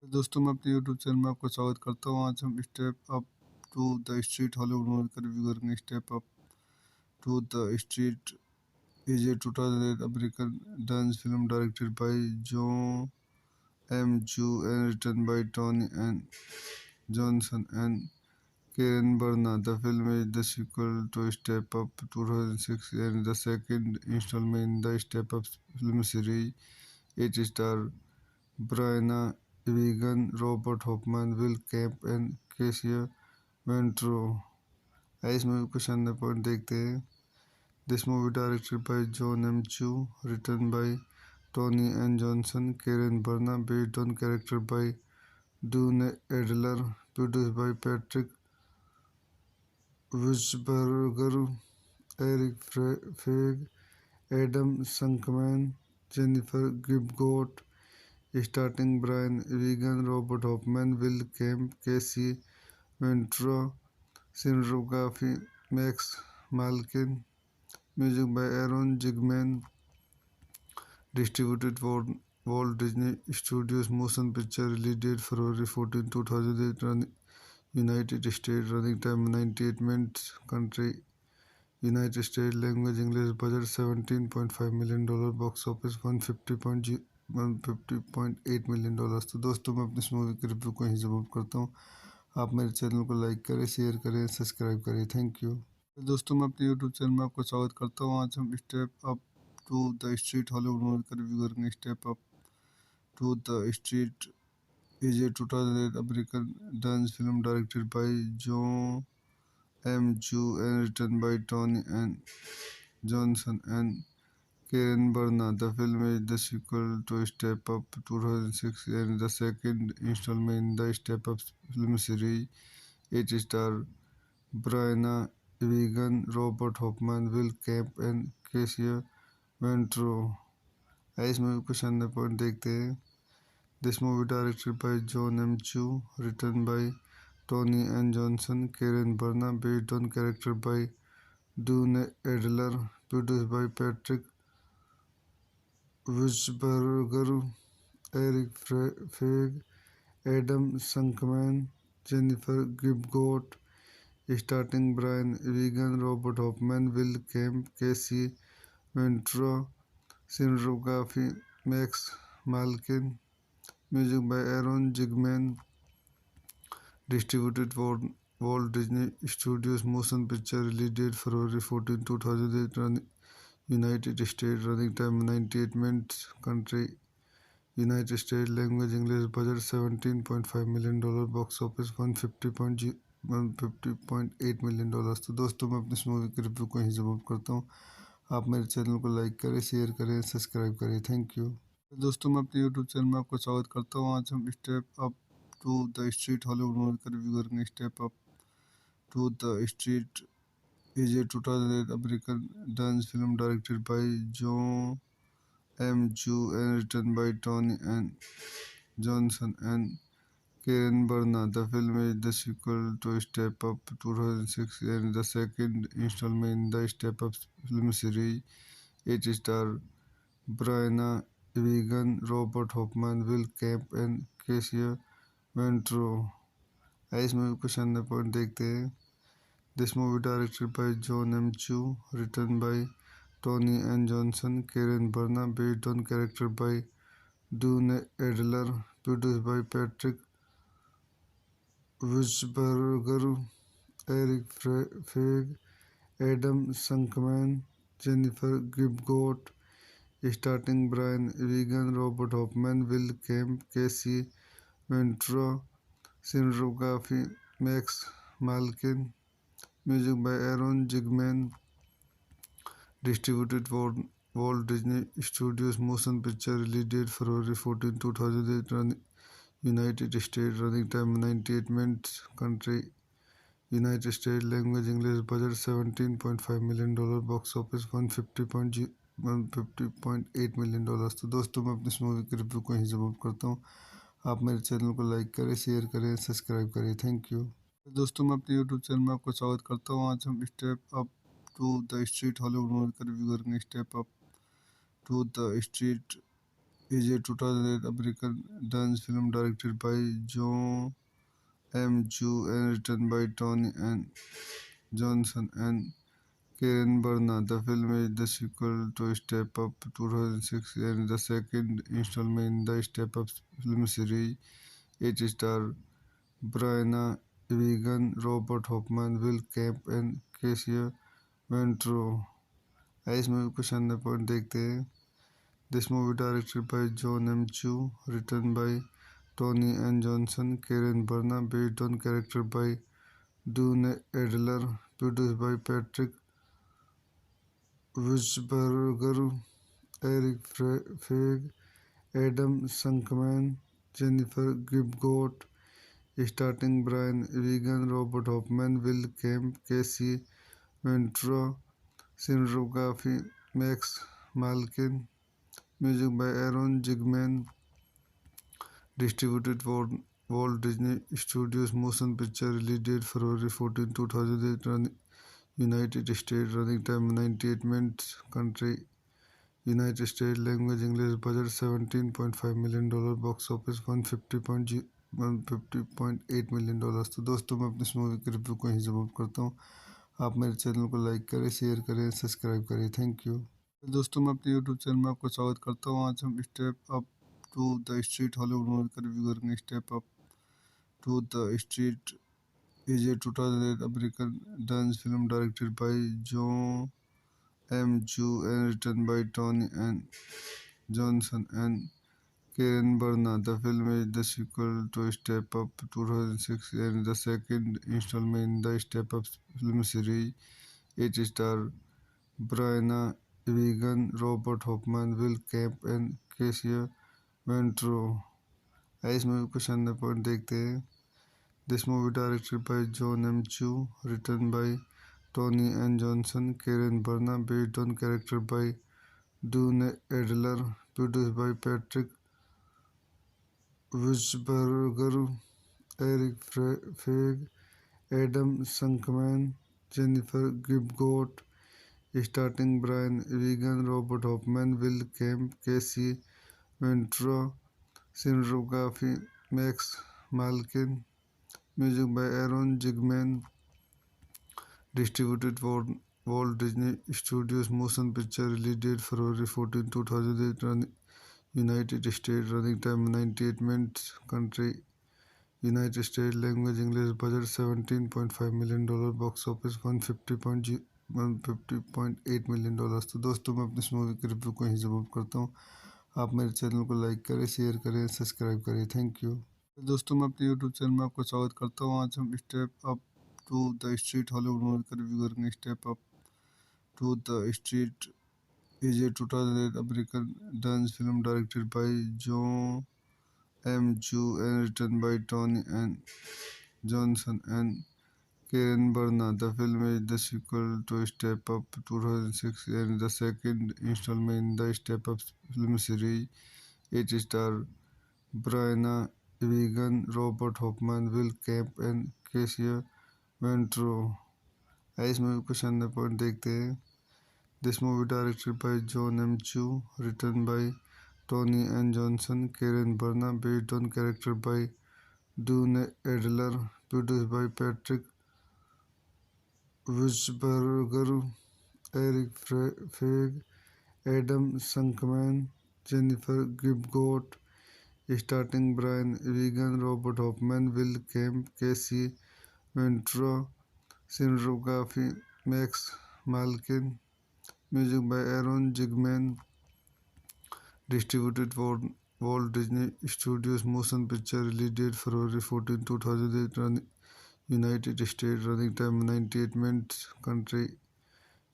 दोस्तों मैं अपने यूट्यूब चैनल में आपका स्वागत करता हूँ। आज हम step up to the street Hollywood movie का रिव्यू करेंगे। Step up to the street is a 2008 American dance film directed by John M Chu and written by Toni and Johnson and Karen Barna. The film is the sequel to Step Up 2006 and the second installment in the Step Up film series. It stars Brianna Wigan, Robert Hoffman, Will Kemp and Cassia Ventro. इस movie को शानदार point देखते हैं। This movie directed by John M Chu, written by Toni and Johnson, Karen Barna, based on character by Duane Adler, produced by Patrick Wachsberger, Erik Feig, Adam Shankman, Jennifer Gibgot, starting Briana Evigan, Robert Hoffman, Will Kemp, Cassie Ventura, cinematography Max Malkin, music by Aaron Zigman, distributed Walt Disney Studios, motion picture, release date February 14, 2008, United State, running time 98 minutes, country United state, language English, budget $17.5 million, box office 150.8 million dollar. तो दोस्तों मैं अपनी इस movie के review को यहीं समाप्त करता हूँ। आप मेरे चैनल को लाइक करें, शेयर करें, सब्सक्राइब करें। Thank you. दोस्तों मैं अपने यूट्यूब चैनल में आपका स्वागत करता हूँ। आज हम step up to the street Hollywood movie का रिव्यू करेंगे। Step up to the street is a 2008 American dance film directed by John M Chu and written by Toni and Johnson and Karen Barna. The film is the sequel to Step Up 2006 and the second installment in the Step Up film series. It stars Brianna Wigan, Robert Hoffman, Will Kemp and Cassia Ventro. इस movie को शानदार point देखते हैं। This movie directed by John M Chu, written by Toni and Johnson, Karen Barna, based on character by Duane Adler, produced by Patrick Wachsberger, Erik Feig, Adam Shankman, Jennifer Gibgot, starting Briana Evigan, Robert Hoffman, Will Kemp, Cassie Ventura, cinematography Max Malkin, music by Aaron Zigman, distributed Walt Disney Studios, motion picture, release date February 14, 2008, United State, running time 98 minutes, country United state, language English, budget $17.5 million, box office 150.8 million dollar. तो दोस्तों मैं अपनी इस movie के review को यहीं समाप्त करता हूँ। आप मेरे चैनल को लाइक करें, शेयर करें, सब्सक्राइब करें। Thank you. दोस्तों मैं अपने यूट्यूब चैनल में आपका स्वागत करता हूँ। आज हम step up to the street Hollywood movie का रिव्यू करेंगे। Step up to the street is a 2008 American dance film directed by John M Chu and written by Toni and Johnson and Karen Barna. The film is the sequel to Step Up 2006 and the second installment in the Step Up film series. It stars Brianna Egan, Robert Hoffman, Will Camp and Cassia Ventro. इस movie को शानदार point देखते हैं. This movie directed by John M. Chu, written by Tony N. Johnson, Karen Barna, based on character by Dune Adler, produced by Patrick Wissberger, Eric Feig, Adam Sunkman, Jennifer Gibgot, starting Brian Regan, Robert Hoffman, Will Kemp, Casey Ventura, cinematography Max Malkin, music by Aaron Zigman, distributed for Walt Disney Studios Motion Picture, release date February 14, 2008, United States, running time 98 minutes, country United States, language English, budget $17.5 million, box office 150.8 million dollars. तो दोस्तों मैं अपनी इस movie की review को यहीं समाप्त करता हूँ. आप मेरे चैनल को लाइक करें, शेयर करें, सब्सक्राइब करें. Thank you. दोस्तों मैं अपने यूट्यूब चैनल में आपका स्वागत करता हूँ. आज हम step up to the street Hollywood movie का रिव्यू करेंगे. Step up to the street is a 2008 American dance film directed by John M. Chu and written by Tony N. Johnson and Karen Barna. The film is the sequel to Step Up 2006 and the second installment in the Step Up film series. It stars Brianna Egan, Robert Hoffman, Will Camp and Cassia Ventro. इस movie को शानदार point देखते हैं. This movie directed by John M. Chu, written by Tony N. Johnson, Karen Barna, based on character by Dune Adler, produced by Patrick Wissberger, Eric Feig, Adam Sunkman, Jennifer Gibgot, starting Brian Regan, Robert Hoffman, Will Kemp, Casey Ventura, cinematography Max Malkin, music by Aaron Zigman, distributed for Walt Disney Studios Motion Picture, release date February 14, 2008, United States, running time 98 minutes, country United States, language English, budget $17.5 million, box office 150.8 million dollars. तो दोस्तों मैं अपनी इस movie की review को यहीं समाप्त करता हूँ. आप मेरे चैनल को लाइक करें, शेयर करें, सब्सक्राइब करें. Thank you. दोस्तों मैं अपने यूट्यूब चैनल में आपका स्वागत करता हूँ. आज हम step up to the street Hollywood movie का रिव्यू करेंगे. Step up to the street is a 2008 American dance film directed by John M. Chu and written by Tony N. Johnson and Karen Barna. The film is the sequel to Step Up 2006 and the second installment in the Step Up film series. It stars Brianna Egan, Robert Hoffman, Will Camp and Cassia Ventro. इस movie को शानदार point देखते हैं. This movie directed by John M. Chu, written by Tony N. Johnson, Karen Barna, based on character by Dune Adler, produced by Patrick Wissberger, Eric Feig, Adam Sunkman, Jennifer Gibgot, starting Brian Regan, Robert Hoffman, Will Kemp, Casey Ventura, cinematography Max Malkin, music by Aaron Zigman, distributed for Walt Disney Studios Motion Picture, release date February 14, 2008, United States, running time 98 minutes, country United States, language English, budget $17.5 million, box office 150.8 million dollars. तो दोस्तों मैं अपनी इस movie की review को यहीं समाप्त करता हूँ. आप मेरे चैनल को लाइक करें, शेयर करें, सब्सक्राइब करें. Thank you. दोस्तों मैं अपने यूट्यूब चैनल में आपका स्वागत करता हूँ. आज हम step up to the street Hollywood movie का रिव्यू करेंगे. Step up to the street is a 2008 American dance film directed by John M. Chu and written by Tony N. Johnson and Karen Barna. The film is the sequel to Step Up 2006 and the second installment in the Step Up film series. It stars Brianna vegan Robert Hoffman, Will Camp and Cassia Ventro. इस movie को शानदार point देखते हैं। This movie directed by John M Chu, written by Toni Ann Johnson, Karen Barna, based on character by Duane Adler, produced by Patrick Wachsberger, Erik Feig, Adam Shankman, Jennifer Gibgot, starting Briana Evigan, Robert Hoffman, Will Kemp, Cassie Ventura, cinematography Max Malkin, music by Aaron Zigman, distributed for Walt Disney Studios Motion Picture, release date February 14, 2008, United States, running time 98 minutes, country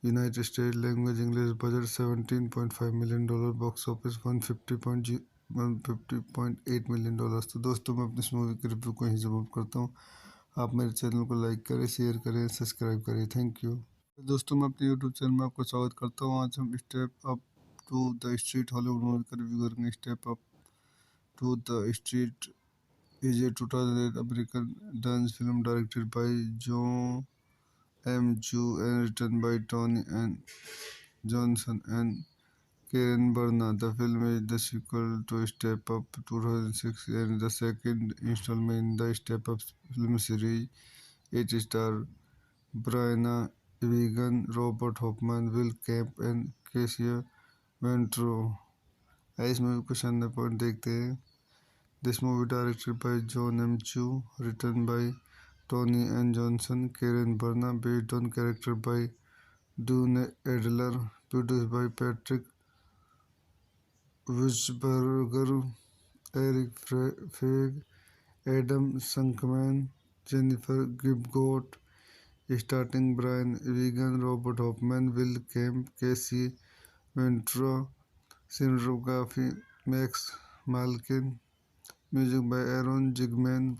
United States, language English, budget $17.5 million, box office 150.8 million dollars. तो दोस्तों मैं अपनी इस movie के review को यहीं समाप्त करता हूँ। आप मेरे चैनल को लाइक करें, शेयर करें, सब्सक्राइब करें। Thank you. दोस्तों मैं अपने यूट्यूब चैनल में आपका स्वागत करता हूँ। आज हम step up to the street Hollywood movie का रिव्यू करेंगे। Step up to the street is a 2008 American dance film directed by Joe M. Chu and written by Tony N. Johnson and Karen Barna. The film is the sequel to Step Up 2006 and the second installment in the Step Up film series. It stars Brianna Wigan, Robert Hoffman, Will Camp and Cassia Ventro। इस movie को शानदार point देखते हैं। This movie directed by John M. Chu, written by Tony N. Johnson, Karen Barna, based on character by Dune Adler, produced by Patrick Witzberger, Eric Feig, Adam Sunkman, Jennifer Gibgot, starting Brian Wigan, Robert Hoffman, Will Kemp, Casey Ventura, cinematography Max Malkin, music by Aaron Zigman,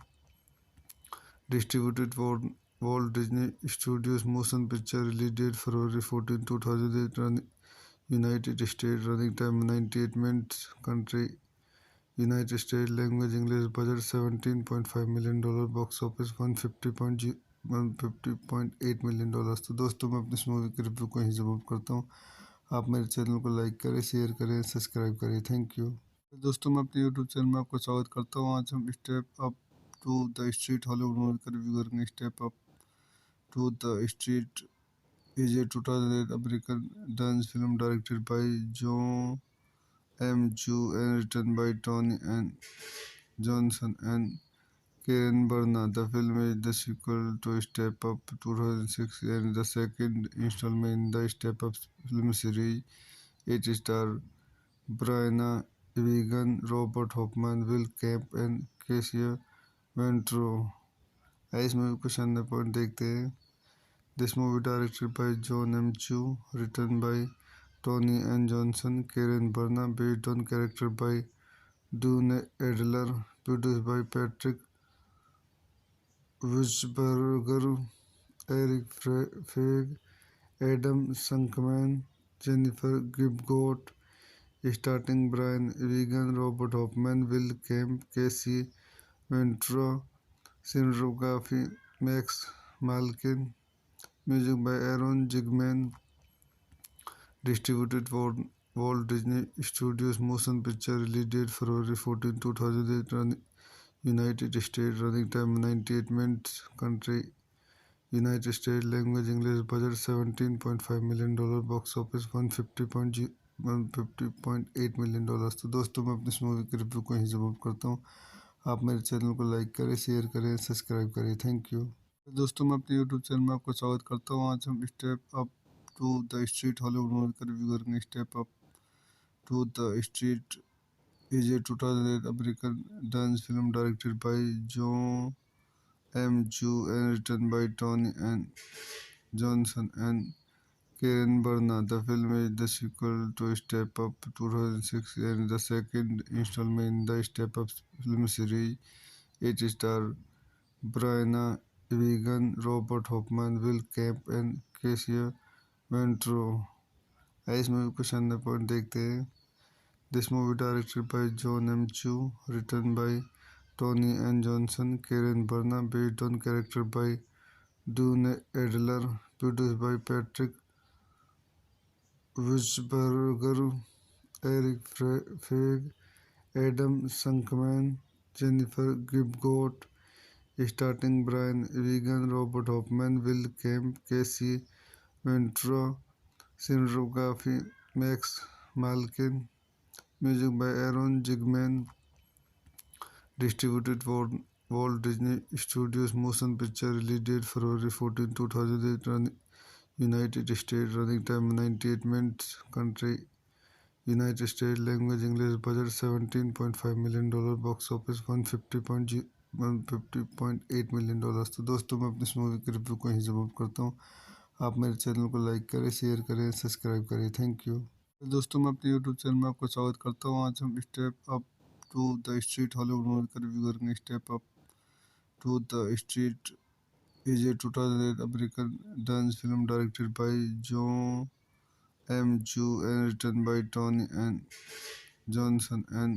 distributed for Walt Disney Studios Motion Picture, release date February 14, 2008, United States, running time 98 minutes, country United States, language English, budget $17.5 million, box office 150.8 million dollars. तो दोस्तों मैं अपनी इस movie के review को यहीं समाप्त करता हूँ। आप मेरे चैनल को लाइक करें, शेयर करें, सब्सक्राइब करें। Thank you. दोस्तों मैं अपने यूट्यूब चैनल में आपका स्वागत करता हूँ। आज हम step up to the street Hollywood movie का रिव्यू करेंगे। Step up to the street is a 2008 American dance film directed by Joe M. Chu and written by Tony N. Johnson and Karen Barna. The film is the sequel to Step Up 2006 and the second installment in the Step Up film series. It stars Brianna Wigan, Robert Hoffman, Will Camp and Cassia Ventro। इस movie को शानदार point देखते हैं। This movie directed by John M. Chu, written by Tony N. Johnson, Karen Barna, based on character by Dune Adler, produced by Patrick Witzberger, Eric Feig, Adam Sunkman, Jennifer Gibgot, starting Brian Wigan, Robert Hoffman, Will Kemp, Casey Ventura, cinematography Max Malkin, music by Aaron Zigman, distributed for Walt Disney Studios Motion Picture, release date February 14, 2008, United States, running time 98 minutes, country United States, language English, budget $17.5 million, box office 150.8 million dollars. तो दोस्तों मैं अपनी इस movie के review को यहीं समाप्त करता हूँ। आप मेरे चैनल को लाइक करें, शेयर करें, सब्सक्राइब करें। Thank you. दोस्तों मैं अपने यूट्यूब चैनल में आपका स्वागत करता हूँ। आज हम step up to the street Hollywood movie का रिव्यू करेंगे। Step up to the street is a 2008 American dance film directed by Joe M. Chu and written by Tony N. Johnson and Karen Barna. The film is the sequel to Step Up 2006 and the second installment in the Step Up film series. It stars Brianna Wigan, Robert Hoffman, Will Camp and Cassia Ventro। इस movie को शानदार point देखते हैं। This movie directed by John M. Chu, written by Tony and Johnson, Karen Berna, based on character by Dune Adler, produced by Patrick Wissberger, Eric Feig, Adam Sunkman, Jennifer Gibgot, starting Brian Regan, Robert Hoffman, Will Kemp, Casey Ventura, cinematography Max Malkin, music by Aaron Zigman, distributed for Walt Disney Studios Motion Picture, release date February 14, 2008, United States, running time 98 minutes, country United States, language English, budget $17.5 million, box office 150.8 million dollar. तो दोस्तों मैं अपनी इस movie की review को यहीं समाप्त करता हूँ। आप मेरे चैनल को लाइक करें, शेयर करें, सब्सक्राइब करें। Thank you. दोस्तों मैं अपने यूट्यूब चैनल में आपका स्वागत करता हूँ। आज हम step up to the street Hollywood movie का रिव्यू करेंगे। Step up to the street is a 2008 American dance film directed by John M. Chu and written by Tony and Johnson and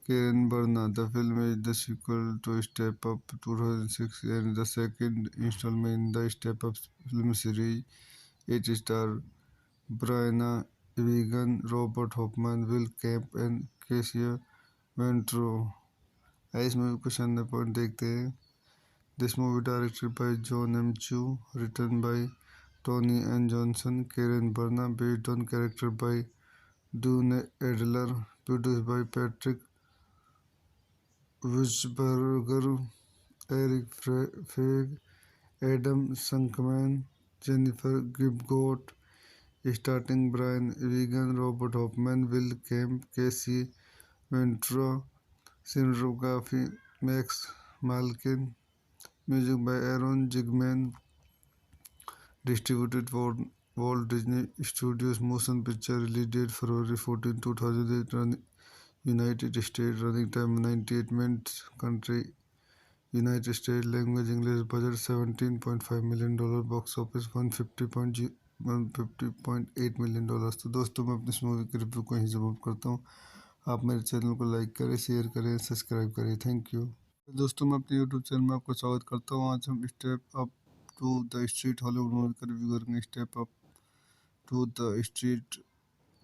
Karen Berna. The film is the sequel to Step Up 2006 and the second installment in the Step Up film series. It stars Brianna Wigan, Robert Hoffman, Will Kemp and Casey Ventura. इस movie को शानदार point देखते हैं। This movie directed by John M. Chu, written by Tony and Johnson, Karen Berna, based on character by Dune Adler, produced by Patrick Wissberger, Eric Feig, Adam Sunkman, Jennifer Gibgot, starting Brian Regan, Robert Hoffman, Will Kemp, Casey Ventura, cinematography Max Malkin, music by Aaron Zigman, distributed for Walt Disney Studios Motion Picture, release date February 14, 2008, United States, running time 98 minutes, country United States, language English, budget $17.5 million, box office 150.8 million dollar. तो दोस्तों मैं अपनी इस movie की review को यहीं समाप्त करता हूँ। आप मेरे चैनल को लाइक करें, शेयर करें, सब्सक्राइब करें। Thank you. दोस्तों मैं अपने यूट्यूब चैनल में आपका स्वागत करता हूँ। आज हम step up to the street Hollywood movie का रिव्यू करेंगे। Step up to the street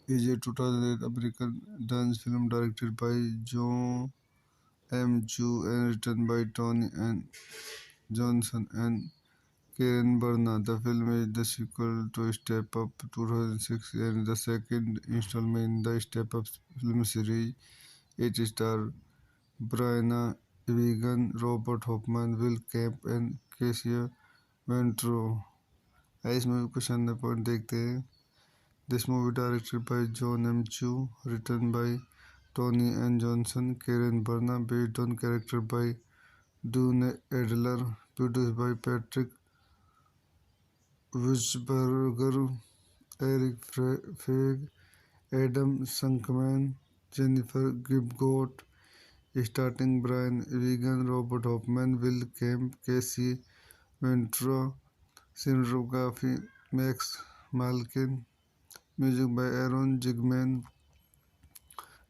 is a 2008 American dance film directed by John M. Chu and written by Tony and Johnson and Karen Berna. The film is the sequel to Step Up 2006 and the second installment in the Step Up film series. It stars Brianna Wigan, Robert Hoffman, Will Kemp and Casey Ventura. इस movie को शानदार point देखते हैं। This movie directed by John M. Chu, written by Tony and Johnson, Karen Berna, based on character by Dune Adler, produced by Patrick Wissberger, Eric Feig, Adam Sunkman, Jennifer Gibgot, starting Brian Regan, Robert Hoffman, Will Kemp, Casey Ventura, cinematography Max Malkin, music by Aaron Zigman,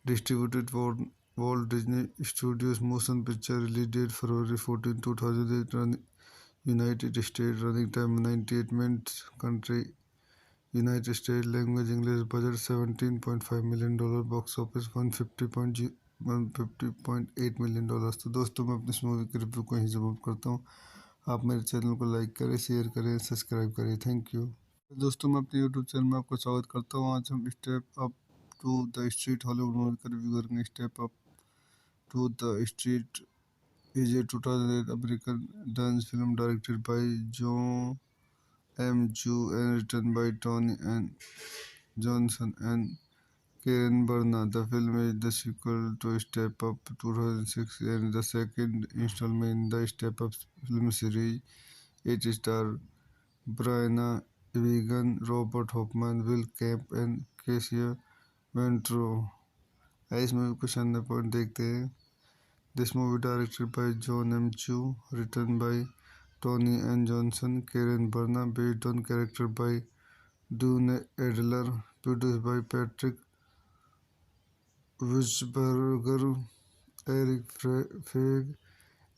distributed for Walt Disney Studios Motion Picture, release date February 14, 2008, United States, running time 98 minutes, country United States, language English, budget $17.5 million, box office 150.8 million dollar. तो दोस्तों मैं अपनी इस movie की review को यहीं समाप्त करता हूँ। आप मेरे चैनल को लाइक करें, शेयर करें, सब्सक्राइब करें। Thank you. दोस्तों मैं अपने यूट्यूब चैनल में आपका स्वागत करता हूँ। आज हम step up to the street Hollywood movie का रिव्यू करेंगे। Step up to the street is a 2008 American dance film directed by John M. Chu and written by Tony and Johnson and Karen Berna. The film is the sequel to Step Up 2006 and the second installment in the Step Up film series. It stars Brianna Wigan, Robert Hoffman, Will Kemp and Casey Ventura. इस movie को शानदार point देखते हैं। This movie directed by John M. Chu, written by Tony and Johnson, Karen Berna, based on character by Dune Adler, produced by Patrick Wissberger, Eric Feig,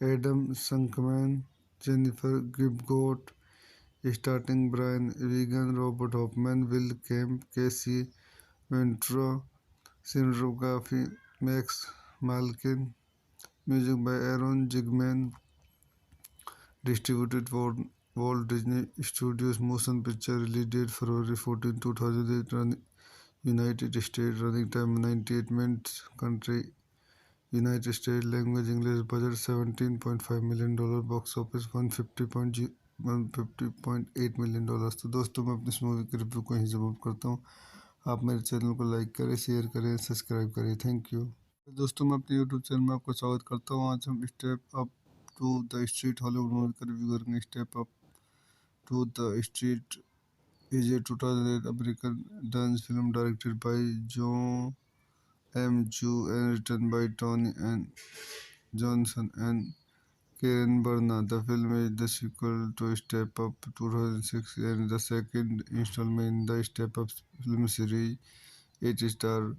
Adam Sunkman, Jennifer Gibgot, starting Brian Regan, Robert Hoffman, Will Kemp, Casey Ventura, cinematography Max Malkin, music by Aaron Zigman, distributed for Walt Disney Studios Motion Picture, release date February 14, 2008, United States, running time 98 minutes, country United States, language English, budget $17.5 million, box office 150.8 million। तो दोस्तों मैं अपनी इस movie के review को यहीं समाप्त करता हूँ। आप मेरे चैनल को लाइक करें, शेयर करें, सब्सक्राइब करें। Thank you. दोस्तों मैं अपने यूट्यूब चैनल में आपका स्वागत करता हूँ। आज हम step up to the street Hollywood movie का रिव्यू करेंगे। Step up to the street is a 2008 American dance film directed by John M. Chu and written by Tony N. Johnson and Karen Barna. The film is the sequel to Step Up 2006 and the second installment in the Step Up film series. It stars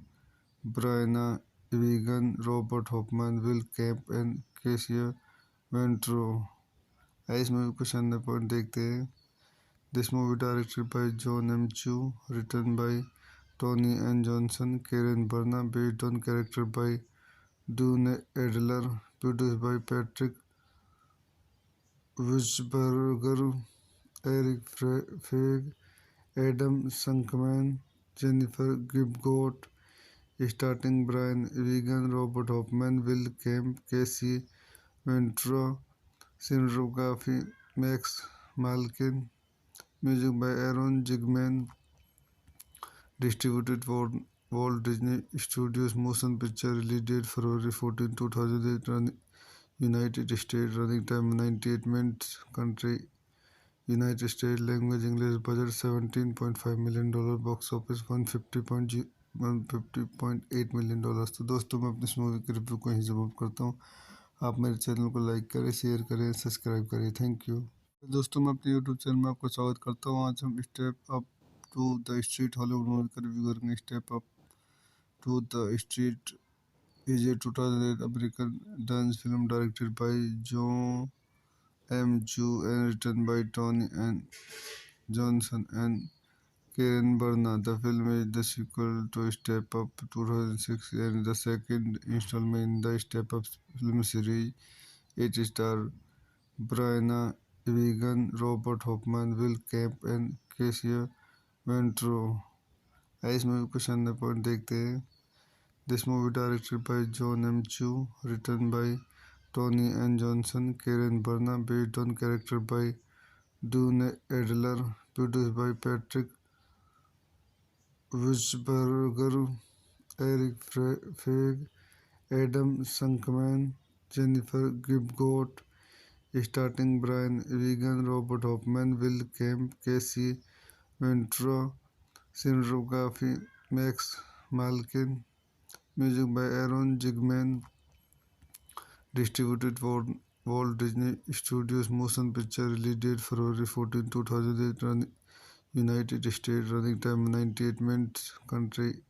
Brianna Egan, Robert Hoffman, Will Kemp and Casey Ventura. इस movie को शानदार point देखते हैं। This movie directed by John M. Chu, written by Tony N. Johnson, Karen Barna, based on character by Dune Adler, produced by Patrick Wissberger, Eric Feig, Adam Sunkman, Jennifer Gibgot, starting Brian Regan, Robert Hoffman, Will Kemp, Casey Ventura, cinematography Max Malkin, music by Aaron Zigman, distributed for Walt Disney Studios Motion Picture, release date February 14, 2008, United States, running time 98 minutes, country United States, language English, budget $17.5 million, box office 150.8 million। तो दोस्तों मैं अपनी इस movie के review को यहीं समाप्त करता हूँ। आप मेरे चैनल को लाइक करें, शेयर करें, सब्सक्राइब करें। Thank you. दोस्तों मैं अपने यूट्यूब चैनल में आपका स्वागत करता हूँ। आज हम step up to the street Hollywood movie का रिव्यू करेंगे। Step up to the street is a 2008 American dance film directed by John M. Chu and written by Tony N. Johnson and Karen Barna. The film is the sequel to Step Up 2006 and the second installment in the Step Up film series. It stars Brianna Egan, Robert Hoffman, Will Kemp and Casey Ventura. इस movie को शानदार point देखते हैं। This movie directed by John M. Chu, written by Tony N. Johnson, Karen Barna, based on character by Dune Adler, produced by Patrick Wissberger, Eric Feig, Adam Sunkman, Jennifer Gibgot, starting Brian Regan, Robert Hoffman, Will Kemp, Casey Ventura, cinematography Max Malkin, music by Aaron Zigman, distributed for Walt Disney Studios Motion Picture, release date February 14, 2008, United States, running time 98 minutes, country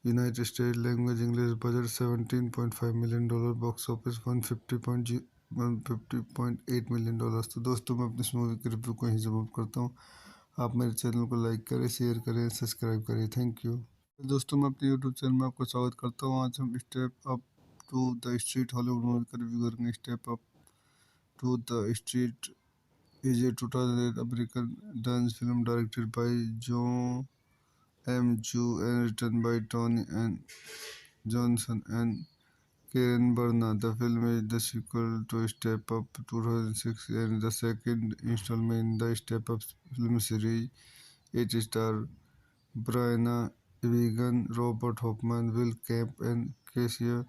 United States, language English, budget $17.5 million, box office 150.8 million। तो दोस्तों मैं अपनी इस movie के review को यहीं समाप्त करता हूँ। आप मेरे चैनल को लाइक करें, शेयर करें, सब्सक्राइब करें। Thank you. दोस्तों मैं अपने यूट्यूब चैनल में आपका स्वागत करता हूँ। आज हम step up to the street Hollywood movie का रिव्यू करेंगे। Step up to the street is a 2008 American dance film directed by John M. Chu and written by Tony N. Johnson and Karen Barna. The film is the sequel to Step Up 2006 and the second installment in the Step Up film series. It stars Brianna Egan, Robert Hoffman, Will Kemp and Casey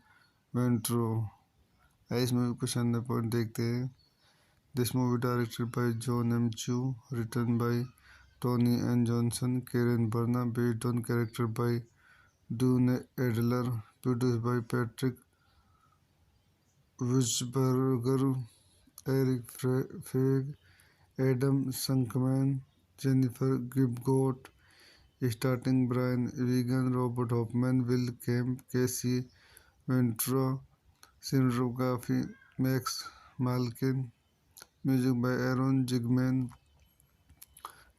Ventura. इस movie को शानदार point देखते हैं। This movie directed by John M. Chu, written by Tony N. Johnson, Karen Barna, based on character by Dune Adler, produced by Patrick Wissberger, Eric Feig, Adam Sunkman, Jennifer Gibgot, starting Brian Regan, Robert Hoffman, Will Kemp, Casey Ventura, cinematography Max Malkin, music by Aaron Zigman,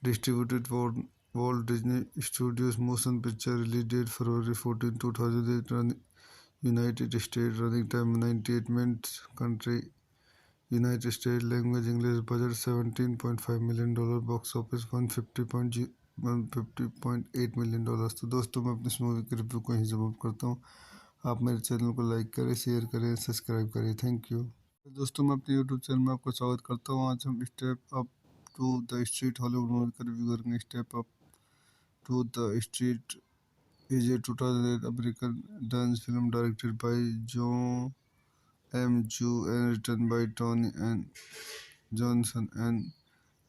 distributed for Walt Disney Studios Motion Picture, release date February 14, 2008, United States, running time 98 minutes, country United States, language English, budget $17.5 million, box office 150.8 million। तो दोस्तों मैं अपनी इस movie के review को यहीं समाप्त करता हूँ। आप मेरे चैनल को लाइक करें, शेयर करें, सब्सक्राइब करें। Thank you. दोस्तों मैं अपने यूट्यूब चैनल में आपका स्वागत करता हूँ। आज हम step up to the street Hollywood movie का रिव्यू करेंगे। Step up to the street is a 2008 American dance film directed by John M. Chu and written by Tony and Johnson and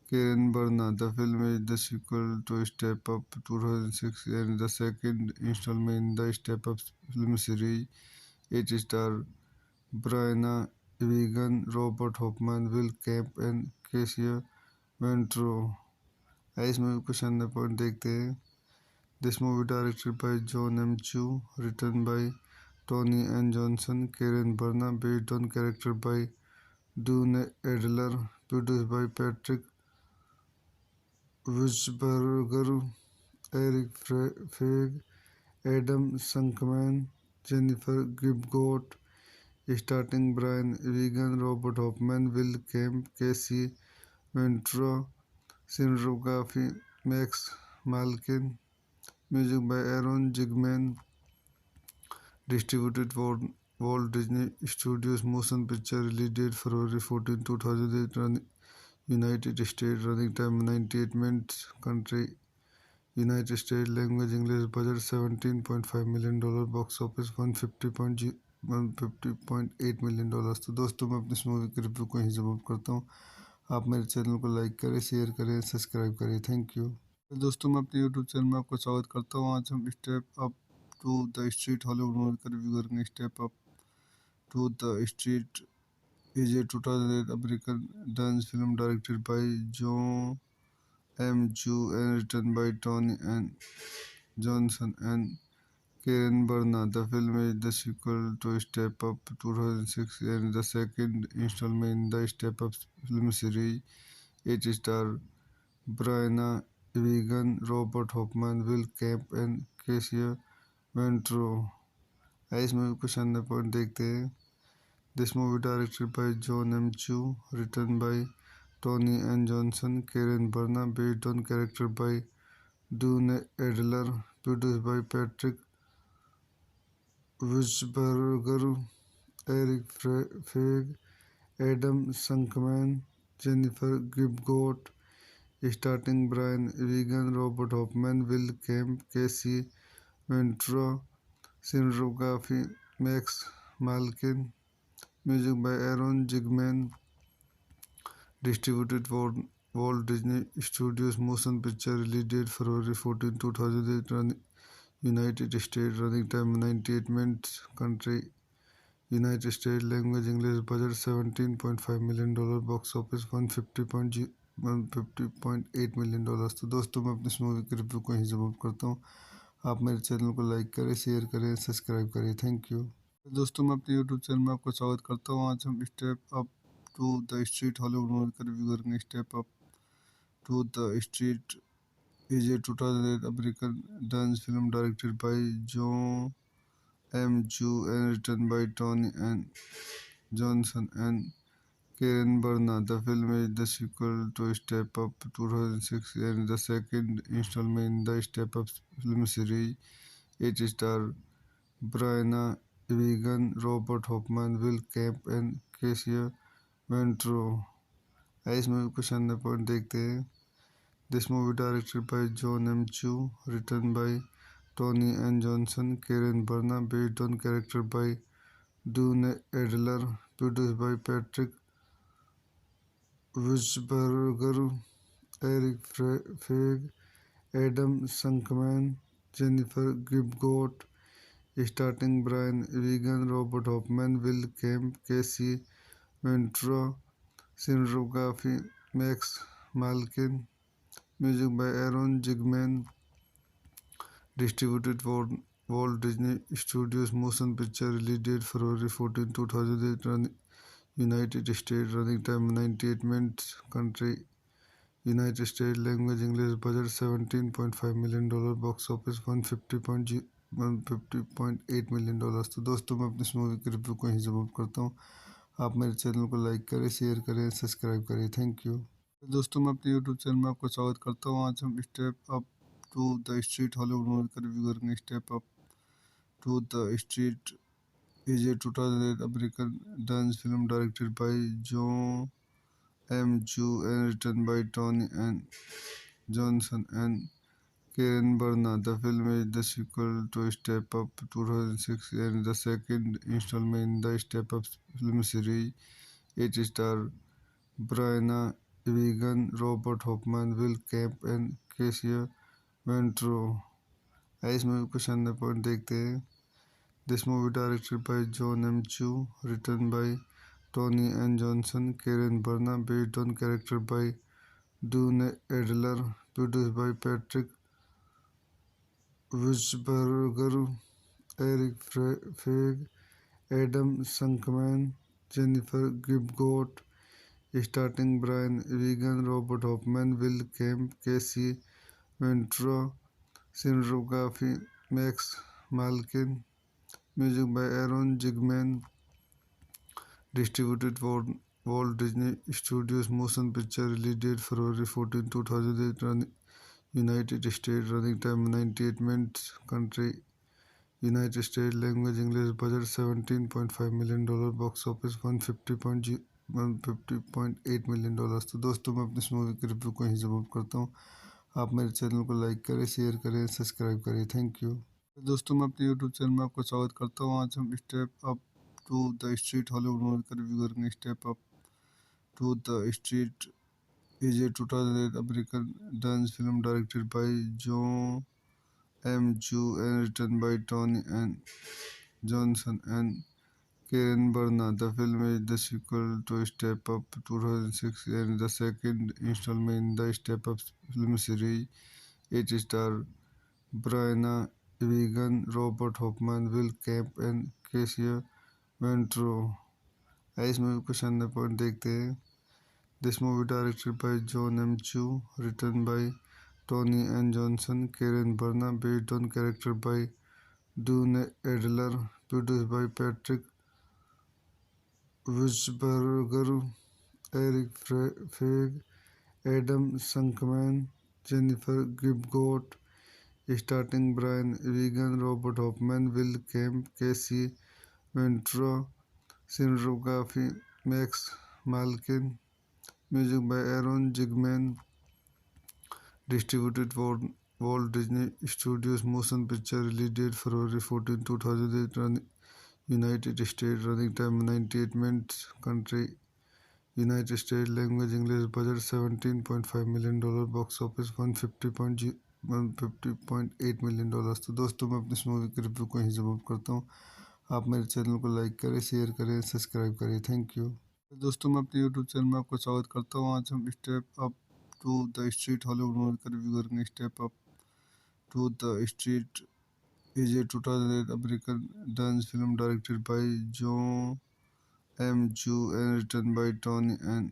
Karen Barna. The film is the sequel to Step Up 2006 and the second installment in the Step Up film series. It stars Brianna Egan, Robert Hoffman, Will Camp and Cassia Ventro। आइए इस movie को शानदार point देखते हैं। This movie directed by John M. Chu, written by Tony N. Johnson, Karen Barna, based on character by Dune Adler, produced by Patrick Wissberger, Eric Feig, Adam Sunkman, Jennifer Gibgot, starting Brian Regan, Robert Hoffman, Will Kemp, Casey Ventura, cinematography Max Malkin, music by Aaron Zigman, distributed for Walt Disney Studios Motion Picture, release date February 14, 2008, United States, running time 98 minutes, country United States, language English, budget $17.5 million, box office 150.8 million। तो दोस्तों मैं अपनी इस movie के review को यहीं समाप्त करता हूँ। आप मेरे चैनल को लाइक करें, शेयर करें, सब्सक्राइब करें। Thank you. दोस्तों मैं अपने यूट्यूब चैनल में आपका स्वागत करता हूँ। आज हम step up to the street Hollywood movie का रिव्यू करेंगे। Step up to the street is a 2008 American dance film directed by John M. Chu and written by Tony and Johnson and Karen Barna. The film is the sequel to Step Up 2006 and the second installment in the Step Up film series. It stars Brianna Egan, Robert Hoffman, Will Camp and Cassia Ventro। आइए इस movie को शानदार point देखते हैं। This movie directed by John M. Chu, written by Tony N. Johnson, Karen Barna, based on character by Dune Adler, produced by Patrick Wissberger, Eric Feig, Adam Sunkman, Jennifer Gibgot, starting Brian Regan, Robert Hoffman, Will Kemp, Casey Ventura, cinematography Max Malkin, music by Aaron Zigman, distributed for Walt Disney Studios Motion Picture, release date February 14, 2008, United States, running time 98 minutes, country United States, language English, budget $17.5 million, box office 150.8 million। तो दोस्तों मैं अपनी इस movie के review को यहीं समाप्त करता हूँ। आप मेरे चैनल को लाइक करें, शेयर करें, सब्सक्राइब करें। Thank you. दोस्तों मैं अपने यूट्यूब चैनल में आपका स्वागत करता हूँ। आज हम step up to the street Hollywood movie का रिव्यू करेंगे। Step up to the street is a 2008 American dance film directed by John M. Chu and written by Tony and Johnson and Karen Barna. The film is the sequel to Step Up 2006 and the second installment in the Step Up film series. It stars Brianna Egan, Robert Hoffman, Will Camp and Cassia Ventro। आइए इस movie को शानदार point देखते हैं। This movie directed by John M. Chu, written by Tony N. Johnson, Karen Barna, based on character by Dune Adler, produced by Patrick Wissberger, Eric Feig, Adam Sunkman, Jennifer Gibgot, starting Brian Regan, Robert Hoffman, Will Kemp, Casey Ventura, cinematography Max Malkin, music by Aaron Zigman, distributed for Walt Disney Studios Motion Picture Release date February 14, 2008. United States. Running time 98 minutes. Country United States. Language English. Budget $17.5 million. Box office 150.8 million dollar. तो दोस्तों मैं अपनी इस movie की review को यहीं समाप्त करता हूँ। आप मेरे चैनल को लाइक करें, शेयर करें, सब्सक्राइब करें। Thank you. दोस्तों मैं अपने यूट्यूब चैनल में आपका स्वागत करता हूँ। आज हम step up to the street Hollywood movie का रिव्यू करेंगे। Step up to the street is a 2008 American dance film directed by John M. Chu and written by Tony N. Johnson and Karen Barna. The film is the sequel to Step Up 2006 and the second installment in the Step Up film series. It stars Brianna Egan, Robert Hoffman, Will Camp and Cassia Ventro. इस movie को शानदार point देखते हैं। This movie directed by John M. Chu, written by Tony N. Johnson, Karen Barna, based on character by Dune Adler, produced by Patrick Wissberger, Eric Feig, Adam Sunkman, Jennifer Gibgot, starting Brian Regan, Robert Hoffman, Will Kemp, Casey Ventura, cinematography Max Malkin, music by Aaron Zigman, distributed for Walt Disney Studios Motion Picture Release date February 14, 2008. United States. Running time 98 minutes. Country United States. Language English. Budget $17.5 million. Box office 150.8 million dollar. तो दोस्तों मैं अपनी इस movie की review को यहीं समाप्त करता हूँ। आप मेरे चैनल को लाइक करें, शेयर करें, सब्सक्राइब करें। Thank you. दोस्तों मैं अपने यूट्यूब चैनल में आपका स्वागत करता हूँ। आज हम step up to the street Hollywood movie का रिव्यू करेंगे। Step up to the street is a 2008 American dance film directed by John M. Chu and written by Tony N. Johnson and Karen Barna. The film is the sequel to Step Up 2006 and the second installment in the Step Up film series. It stars Brianna Egan, Robert Hoffman, Will Camp and Cassia Ventro। इस movie को शानदार point देखते हैं। This movie directed by John M. Chu, written by Tony N. Johnson, Karen Barna, based on character by Dune Adler, produced by Patrick Wissberger, Eric Feig, Adam Sunkman, Jennifer Gibgot, starting Brian Regan, Robert Hoffman, Will Kemp, Casey Ventura, cinematography Max Malkin, music by Aaron Zigman, distributed for Walt Disney Studios Motion Picture Release date February 14, 2008. United States. Running time 98 minutes. Country United States. Language English. Budget $17.5 million. Box office 150.8 million dollar. तो दोस्तों मैं अपनी इस movie की review को यहीं समाप्त करता हूँ। आप मेरे चैनल को लाइक करें, शेयर करें, सब्सक्राइब करें। Thank you. दोस्तों मैं अपने यूट्यूब चैनल में आपका स्वागत करता हूँ। आज हम step up to the street Hollywood movie का रिव्यू करेंगे। Step up to the street is a 2008 American dance film directed by John M. Chu and written by Tony N.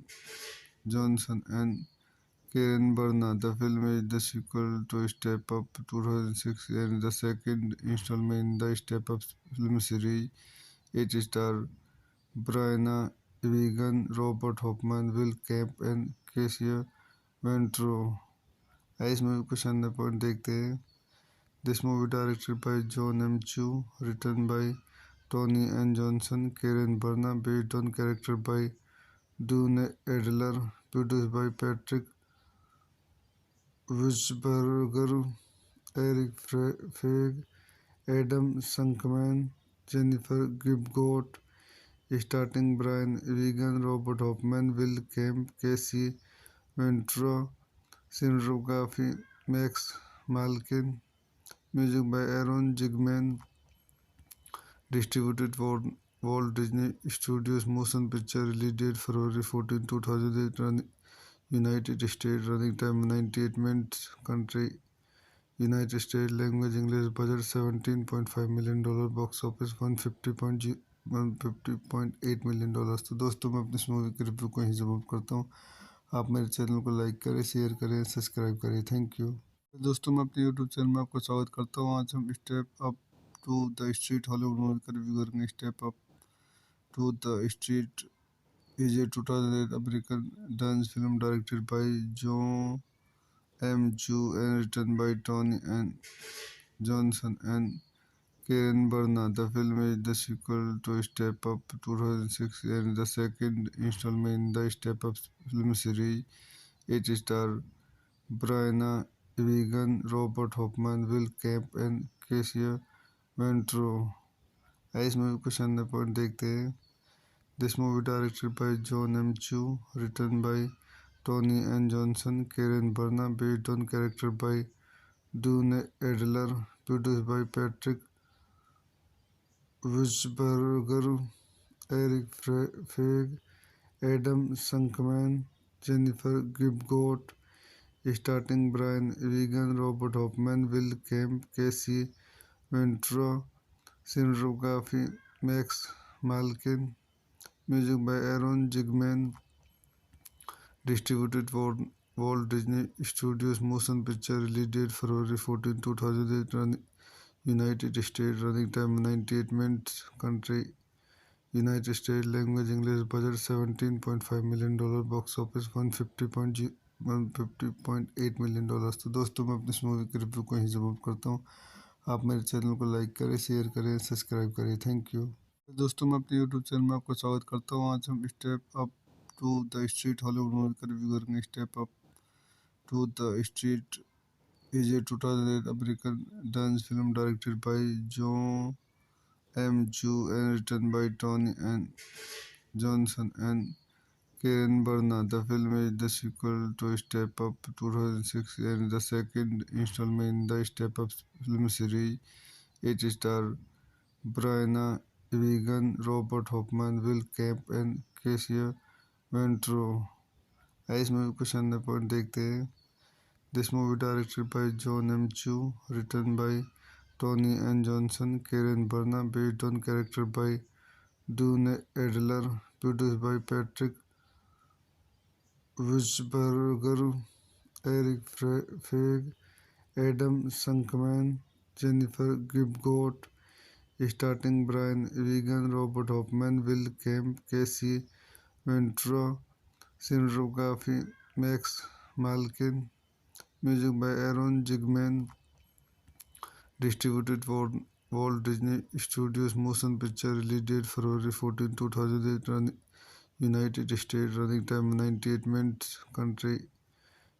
Johnson and Karen Barna. The film is the sequel to Step Up 2006 and the second installment in the Step Up film series. It stars Brianna Egan, Robert Hoffman, Will Camp and Cassia Ventro। इस movie को शानदार point देखते हैं। This movie directed by John M. Chu, written by Tony N. Johnson, Karen Barna, based on character by Dune Adler, produced by Patrick Wissberger, Eric Feig, Adam Sunkman, Jennifer Gibgot, starting Brian Regan, Robert Hoffman, Will Kemp, Casey Ventura, cinematography Max Malkin, music by Aaron Zigman, distributed for Walt Disney Studios Motion Picture Release date February 14, 2008. United States. Running time 98 minutes. Country United state language English budget $17.5 million, box office 150.8 million dollar. तो दोस्तों मैं अपनी इस movie की review को यहीं समाप्त करता हूँ। आप मेरे चैनल को लाइक करें, शेयर करें, सब्सक्राइब करें। Thank you. दोस्तों मैं अपने यूट्यूब चैनल में आपका स्वागत करता हूँ। आज हम step up to the street Hollywood movie का रिव्यू करेंगे। Step up to the street is a 2008 American dance film directed by John M. Chu and written by Tony N. Johnson and Karen Barna. The film is the sequel to Step Up 2006 and the second installment in the Step Up film series. It stars Brianna Egan, Robert Hoffman, Will Camp and Casey Ventro. आइए इस movie को शानदार point देखते हैं। This movie directed by John M. Chu, written by Tony N. Johnson, Karen Barna, based on character by Dune Adler, produced by Patrick Wissberger, Eric Feig, Adam Sunkman, Jennifer Gibgot, starting Brian Regan, Robert Hoffman, Will Kemp, Casey Ventura, cinematography Max Malkin, music by Aaron Zigman, distributed for Walt Disney Studios Motion Picture, release date February 14, 2008, United States, running time 98 minutes, country United States, language English, budget $17.5 million, box office 150.8 million dollar. तो दोस्तों मैं अपनी इस movie की review को यहीं समाप्त करता हूँ। आप मेरे चैनल को लाइक करें, शेयर करें, सब्सक्राइब करें। Thank you. दोस्तों मैं अपने यूट्यूब चैनल में आपका स्वागत करता हूँ। आज हम step up to the street Hollywood movie का रिव्यू करेंगे। Step up to the street is a 2008 American dance film directed by John M. Chu and written by Tony N. Johnson and Karen Barna. The film is the sequel to Step Up 2006 and the second installment in the Step Up film series. It stars Brianna Egan, Robert Hoffman, Will Camp and Casey Ventro। आइए इस movie को शानदार point देखते हैं। This movie directed by John M. Chu, written by Tony N. Johnson, Karen Barna, based on character by Dune Adler, produced by Patrick Wissberger, Eric Feig, Adam Sunkman, Jennifer Gibgot, starting Brian Regan, Robert Hoffman, Will Kemp, Casey Ventura, cinematography Max Malkin, music by Aaron Zigman, distributed for Walt Disney Studios Motion Picture, release date February 14, 2008, United States, running time 98 minutes, country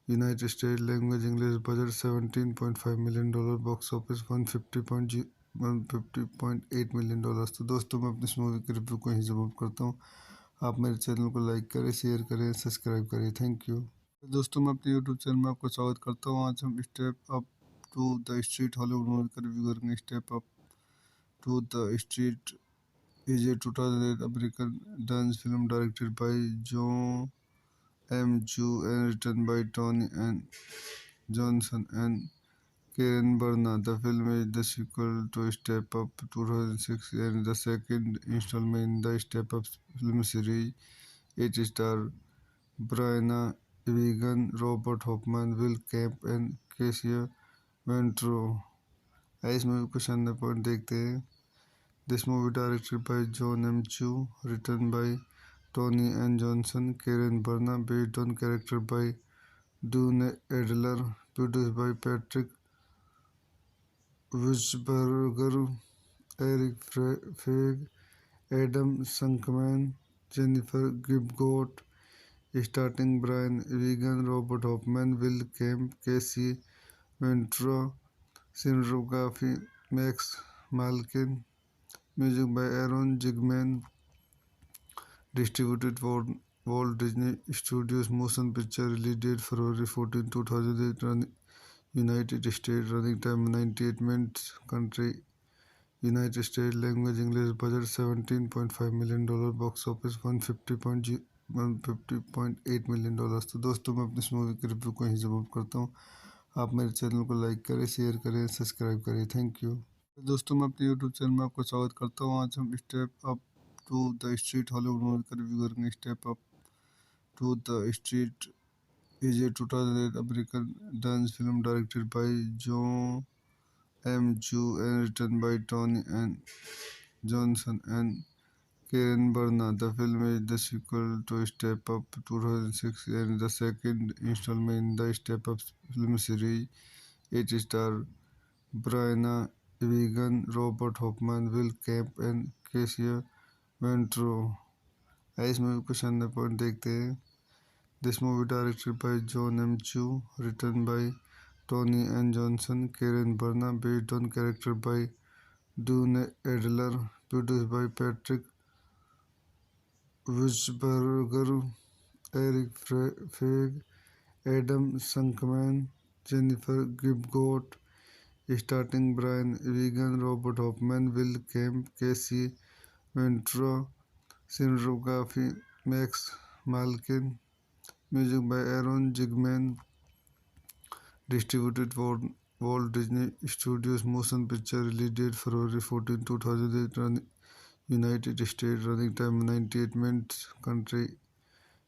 United States, language English, budget $17.5 million, box office 150.8 million dollar. तो दोस्तों मैं अपनी इस movie की review को यहीं समाप्त करता हूँ। आप मेरे चैनल को लाइक करें, शेयर करें, सब्सक्राइब करें। Thank you. दोस्तों मैं अपने यूट्यूब चैनल में आपका स्वागत करता हूँ। आज हम step up to the street Hollywood movie का रिव्यू करेंगे। Step up to the street is a 2008 American dance film directed by John M. Chu and written by Tony N. Johnson and Karen Barna. The film is the sequel to Step Up 2006 and the second installment in the Step Up film series. It stars Brianna Egan, Robert Hoffman, Will Camp and Casey Ventro। आइए इस movie को शानदार point देखते हैं। This movie directed by John M. Chu, written by Tony N. Johnson, Karen Barna, based on character by Dune Adler, produced by Patrick Wissberger, Eric Feig, Adam Sunkman, Jennifer Gibgot, starting Brian Regan, Robert Hoffman, Will Kemp, Casey Ventura, cinematography Max Malkin, music by Aaron Zigman, distributed for Walt Disney Studios Motion Picture, release date February 14, 2008, United States, running time 98 minutes, country United States, language English, budget $17.5 million, box office 150.8 million dollar. तो दोस्तों मैं अपनी इस movie की review को यहीं समाप्त करता हूँ। आप मेरे चैनल को लाइक करें, शेयर करें, सब्सक्राइब करें। Thank you. दोस्तों मैं अपने यूट्यूब चैनल में आपका स्वागत करता हूँ। आज हम step up to the street Hollywood movie का रिव्यू करेंगे। Step up to the street is a 2008 American dance film directed by John M. Chu and written by Tony and Johnson and Karen Barna. The film is the sequel to Step Up 2006 and the second installment in the Step Up film series. It stars Brianna Wigan, Robert Hoffman, Will Camp and Cassia Ventro. इस movie को शानदार point देखते हैं। This movie directed by John M. Chu, written by Tony N. Johnson, Karen Barna, based on character by Dune Adler, produced by Patrick Wissberger, Eric Feig, Adam Sunkman, Jennifer Gibgot, starting Brian Regan, Robert Hoffman, Will Kemp, Casey Ventura, cinematography Max Malkin, music by Aaron Zigman, distributed for Walt Disney Studios Motion Picture, release date February 14, 2008, United States, running time 98 minutes, country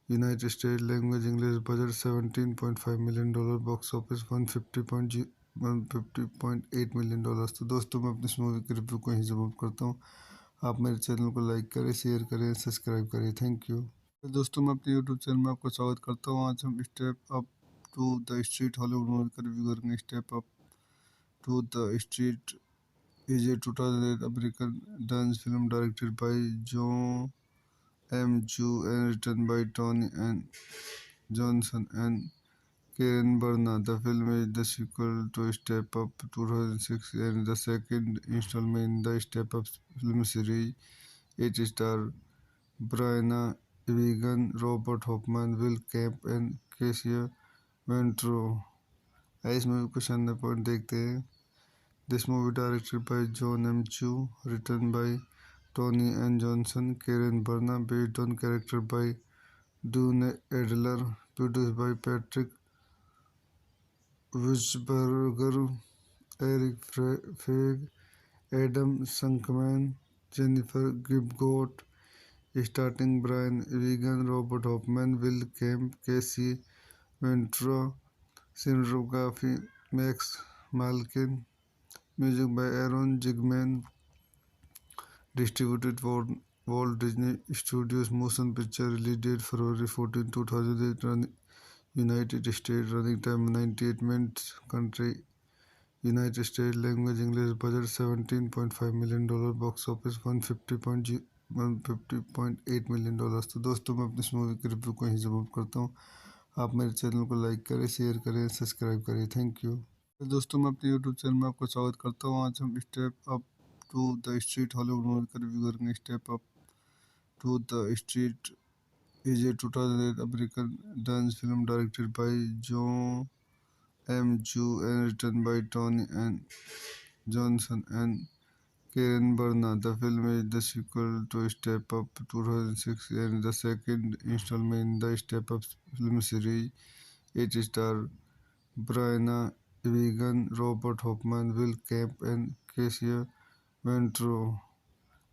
United States, language English, budget $17.5 million, box office 150.8 million dollar. तो दोस्तों मैं अपनी इस movie के review को यहीं समाप्त करता हूँ। आप मेरे चैनल को लाइक करें, शेयर करें, सब्सक्राइब करें। Thank you. दोस्तों मैं अपने यूट्यूब चैनल में आपका स्वागत करता हूँ। आज हम step up to the street Hollywood movie का रिव्यू करेंगे। Step up to the street is a 2008 American dance film directed by John M. Chu and written by Tony and Johnson and Karen Barna. The film is the sequel to Step Up 2006 and the second installment in the Step Up film series. It stars Brianna Wigan, Robert Hoffman, Will Camp and Cassia Ventro. इस movie को शानदार point देखते हैं। This movie directed by John M. Chu, written by Tony N. Johnson, Karen Barna, based on character by Dune Adler, produced by Patrick Wissberger, Eric Feig, Adam Sunkman, Jennifer Gibgot, starting Brian Regan, Robert Hoffman, Will Kemp, Casey Ventura, cinematography Max Malkin, music by Aaron Zigman, distributed for Walt Disney Studios Motion Picture, release date February 14, 2008, United States, running time 98 minutes, country United States, language English, budget $17.5 million, box office 150.8 million dollar. तो दोस्तों मैं अपनी इस movie के review को यहीं समाप्त करता हूँ। आप मेरे चैनल को लाइक करें, शेयर करें, सब्सक्राइब करें। Thank you. दोस्तों मैं अपने यूट्यूब चैनल में आपका स्वागत करता हूँ। आज हम step up to the street Hollywood movie का रिव्यू करेंगे। Step up to the street is a 2008 American dance film directed by John M. Chu and written by Tony and Johnson and Karen Barna. The film is the sequel to Step Up 2006 and the second installment in the Step Up film series. It stars Brianna Wigan, Robert Hoffman, Will Camp and Cassia Ventro.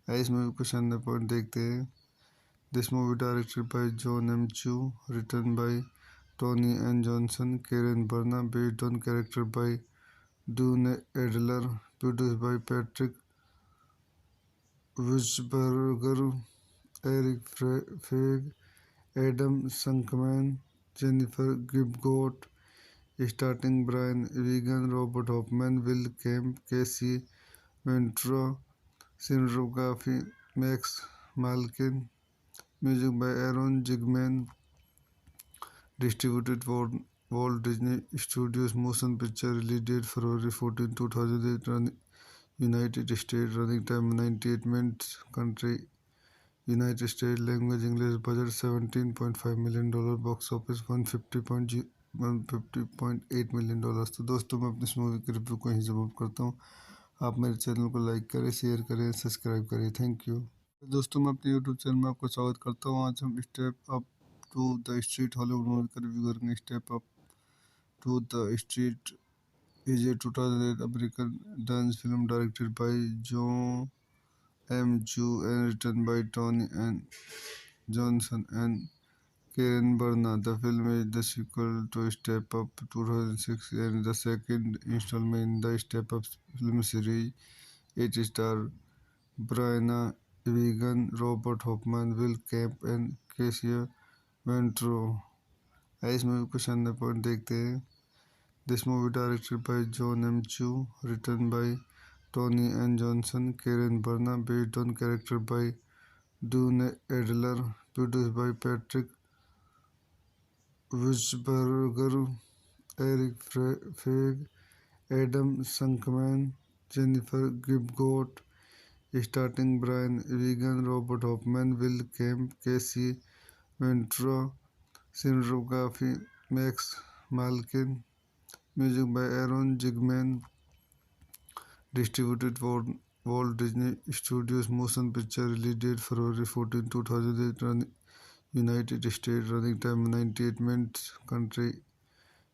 इस movie को शानदार point देखते हैं। This movie directed by John M. Chu, written by Tony N. Johnson, Karen Barna, based on character by Dune Adler, produced by Patrick Wissberger, Eric Feig, Adam Sunkman, Jennifer Gibgot, starting Brian Regan, Robert Hoffman, Will Kemp, Casey Ventura, cinematography Max Malkin, music by Aaron Zigman, distributed for Walt Disney Studios Motion Picture, release date February 14, 2008, United States, running time 98 minutes, country United States, language English, budget $17.5 million, box office 150.8 million dollar. तो दोस्तों मैं अपनी इस movie के review को यहीं समाप्त करता हूँ। आप मेरे चैनल को लाइक करें, शेयर करें, सब्सक्राइब करें। Thank you. दोस्तों मैं अपने यूट्यूब चैनल में आपका स्वागत करता हूँ। आज हम step up to the street Hollywood movie का रिव्यू करेंगे। Step up to the Street is a 2008 American dance film directed by John M. Chu and written by Tony and Johnson and Karen Barna. The film is the sequel to Step Up 2006 and the second installment in the Step Up film series. It stars Brianna Wigan, Robert Hoffman, Will Kemp and Casey Ventro. इस movie को शानदार point देखते हैं. This movie directed by John M. Chu, written by Tony N. Johnson, Karen Barna, based on character by Dune Adler, produced by Patrick Wissberger, Eric Feig, Adam Sunkman, Jennifer Gibgot, starting Brian Wigan, Robert Hoffman, Will Kemp, Casey Ventura, cinematography Max Malkin, music by Aaron Zigman, distributed for Walt Disney Studios Motion Picture, release date February 14, 2008, United States, running time 98 minutes, country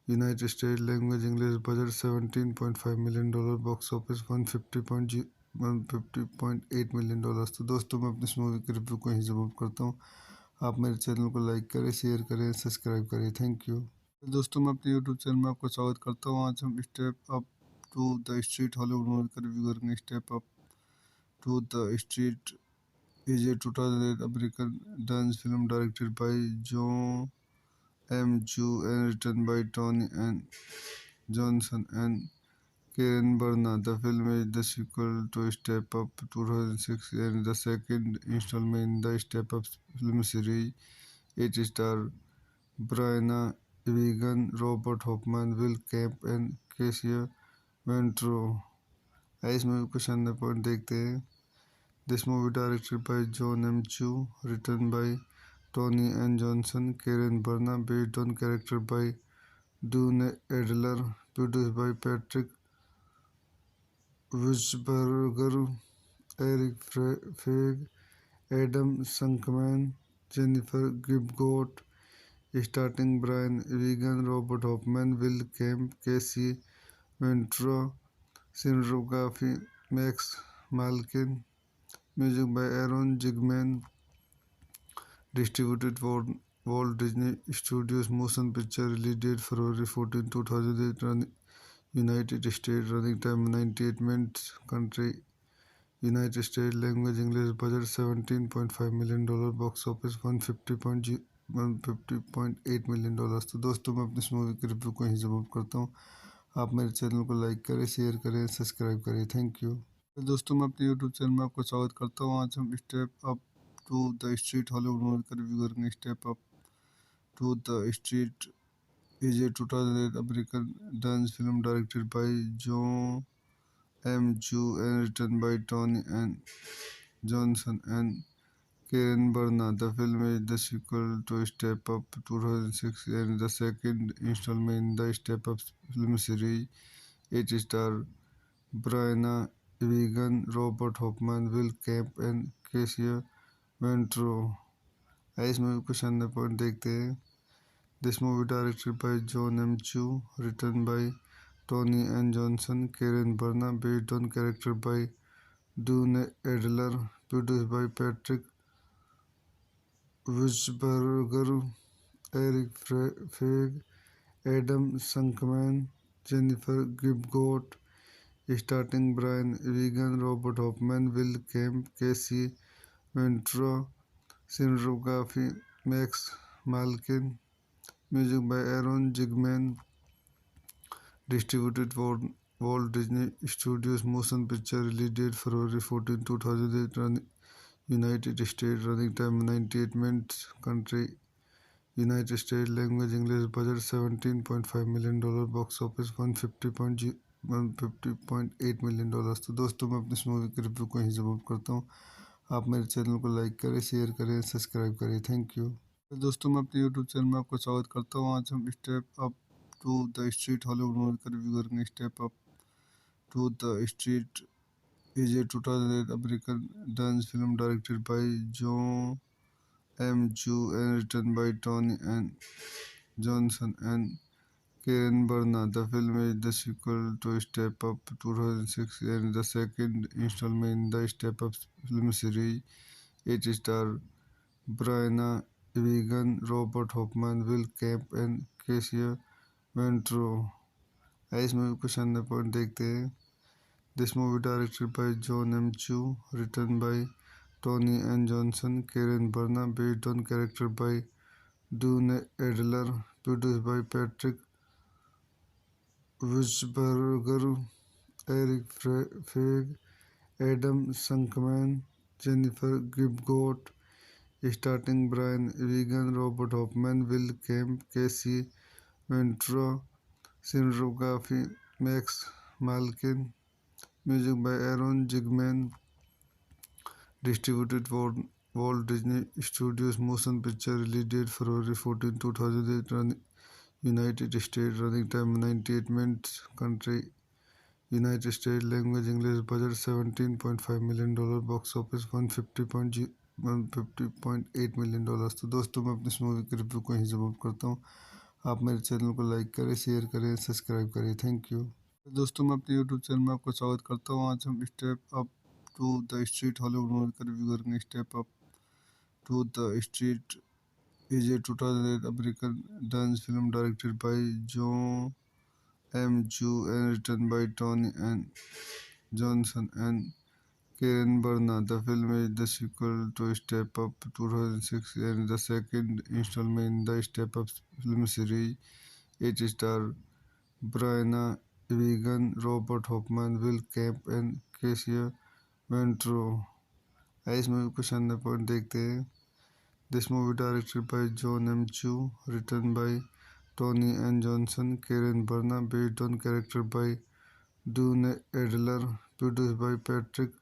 United States, language English, budget $17.5 million, box office 150.8 million dollars. तो दोस्तों मैं अपनी इस movie के review को यहीं समाप्त करता हूँ. आप मेरे चैनल को लाइक करें, शेयर करें, सब्सक्राइब करें. Thank you. दोस्तों मैं अपने यूट्यूब चैनल में आपका स्वागत करता हूँ. आज हम step up to the street Hollywood movie का रिव्यू करेंगे. Step up to the street is a 2008 American dance film directed by John M. Chu and written by Tony and Johnson and Karen Barna. The film is the sequel to Step Up 2006 and the second installment in the Step Up film series. It stars Brianna Wigan, Robert Hoffman, Will Kemp and Casey Ventro. इस movie को शानदार point देखते हैं. This movie directed by John M. Chu, written by Tony N. Johnson, Karen Barna, based on character by Dune Adler, produced by Patrick Wissberger, Eric Feig, Adam Sunkman, Jennifer Gibgot, starting Brian Wigan, Robert Hoffman, Will Kemp, Casey Ventura, cinematography Max Malkin, music by Aaron Zigman, distributed for Walt Disney Studios Motion Picture, release date February 14, 2008, United States, running time 98 minutes, country United States, language English, budget $17.5 million, box office 150.8 million dollars. तो दोस्तों मैं अपनी इस movie के review को यहीं समाप्त करता हूँ. आप मेरे चैनल को लाइक करें, शेयर करें, सब्सक्राइब करें. Thank you. दोस्तों मैं अपने यूट्यूब चैनल में आपका स्वागत करता हूँ. आज हम step up to the street Hollywood movie का रिव्यू करेंगे. Step up to the street is a 2008 American dance film directed by John M. Chu and written by Tony and Johnson and Karen Barna. The film is the sequel to Step Up 2006 and the second installment in the Step Up film series. It stars Brianna Wigan, Robert Hoffman, Will Kemp and Casey Ventro. इस movie को शानदार point देखते हैं. This movie directed by John M. Chu, written by Tony N. Johnson, Karen Barna, based on character by Dune Adler, produced by Patrick Wissberger, Eric Feig, Adam Sunkman, Jennifer Gibgot, starting Brian Wigan, Robert Hoffman, Will Kemp, Casey Ventura, cinematography Max Malkin, music by Aaron Zigman, distributed for Walt Disney Studios Motion Picture, release date February 14, 2008, United States, running time 98 minutes, country United States, language English, budget $17.5 million, box office 150.8 million dollars. तो दोस्तों मैं अपनी इस movie के review को यहीं समाप्त करता हूँ. आप मेरे चैनल को लाइक करें, शेयर करें, सब्सक्राइब करें. Thank you. दोस्तों मैं अपने यूट्यूब चैनल में आपका स्वागत करता हूँ. आज हम step up to the street Hollywood movie का रिव्यू करेंगे. Step up to the street is a 2008 American dance film directed by John M. Chu and written by Tony and Johnson and Karen Barna. The film is the sequel to Step Up 2006 and the second installment in the Step Up film series. It stars Brianna Egan, Robert Hoffman, Will Camp and Cassia Ventro. इस movie को शानदार point देखते हैं. This movie directed by John M. Chu, written by Tony N. Johnson, Karen Barna, based on character by Dune Adler, produced by Patrick Wissberger, Eric Feig, Adam Sunkman, Jennifer Gibgot, starting Brian Regan, Robert Hoffman, Will Kemp, Casey Ventura, cinematography Max Malkin, music by Aaron Zigman, distributed for Walt Disney Studios Motion Picture, release date February 14, 2008, United States, running time 98 minutes, country United States, language English, budget $17.5 million, box office 150.8 million. तो दोस्तों मैं अपनी इस movie के review को यहीं समाप्त करता हूँ. आप मेरे चैनल को लाइक करें, शेयर करें, सब्सक्राइब करें. Thank you. दोस्तों मैं अपने यूट्यूब चैनल में आपका स्वागत करता हूँ. आज हम step up to the street Hollywood movie का रिव्यू करेंगे. Step up to the street is a 2008 American dance film directed by John M. Chu and written by Tony N. Johnson and Karen Barna. The film is the sequel to Step Up 2006 and the second installment in the Step Up film series. It stars Brianna Egan, Robert Hoffman, Will Camp and Cassia Ventro. इस movie को शानदार point देखते हैं. This movie directed by John M. Chu, written by Tony N. Johnson, Karen Barna, based on character by Dune Adler, produced by Patrick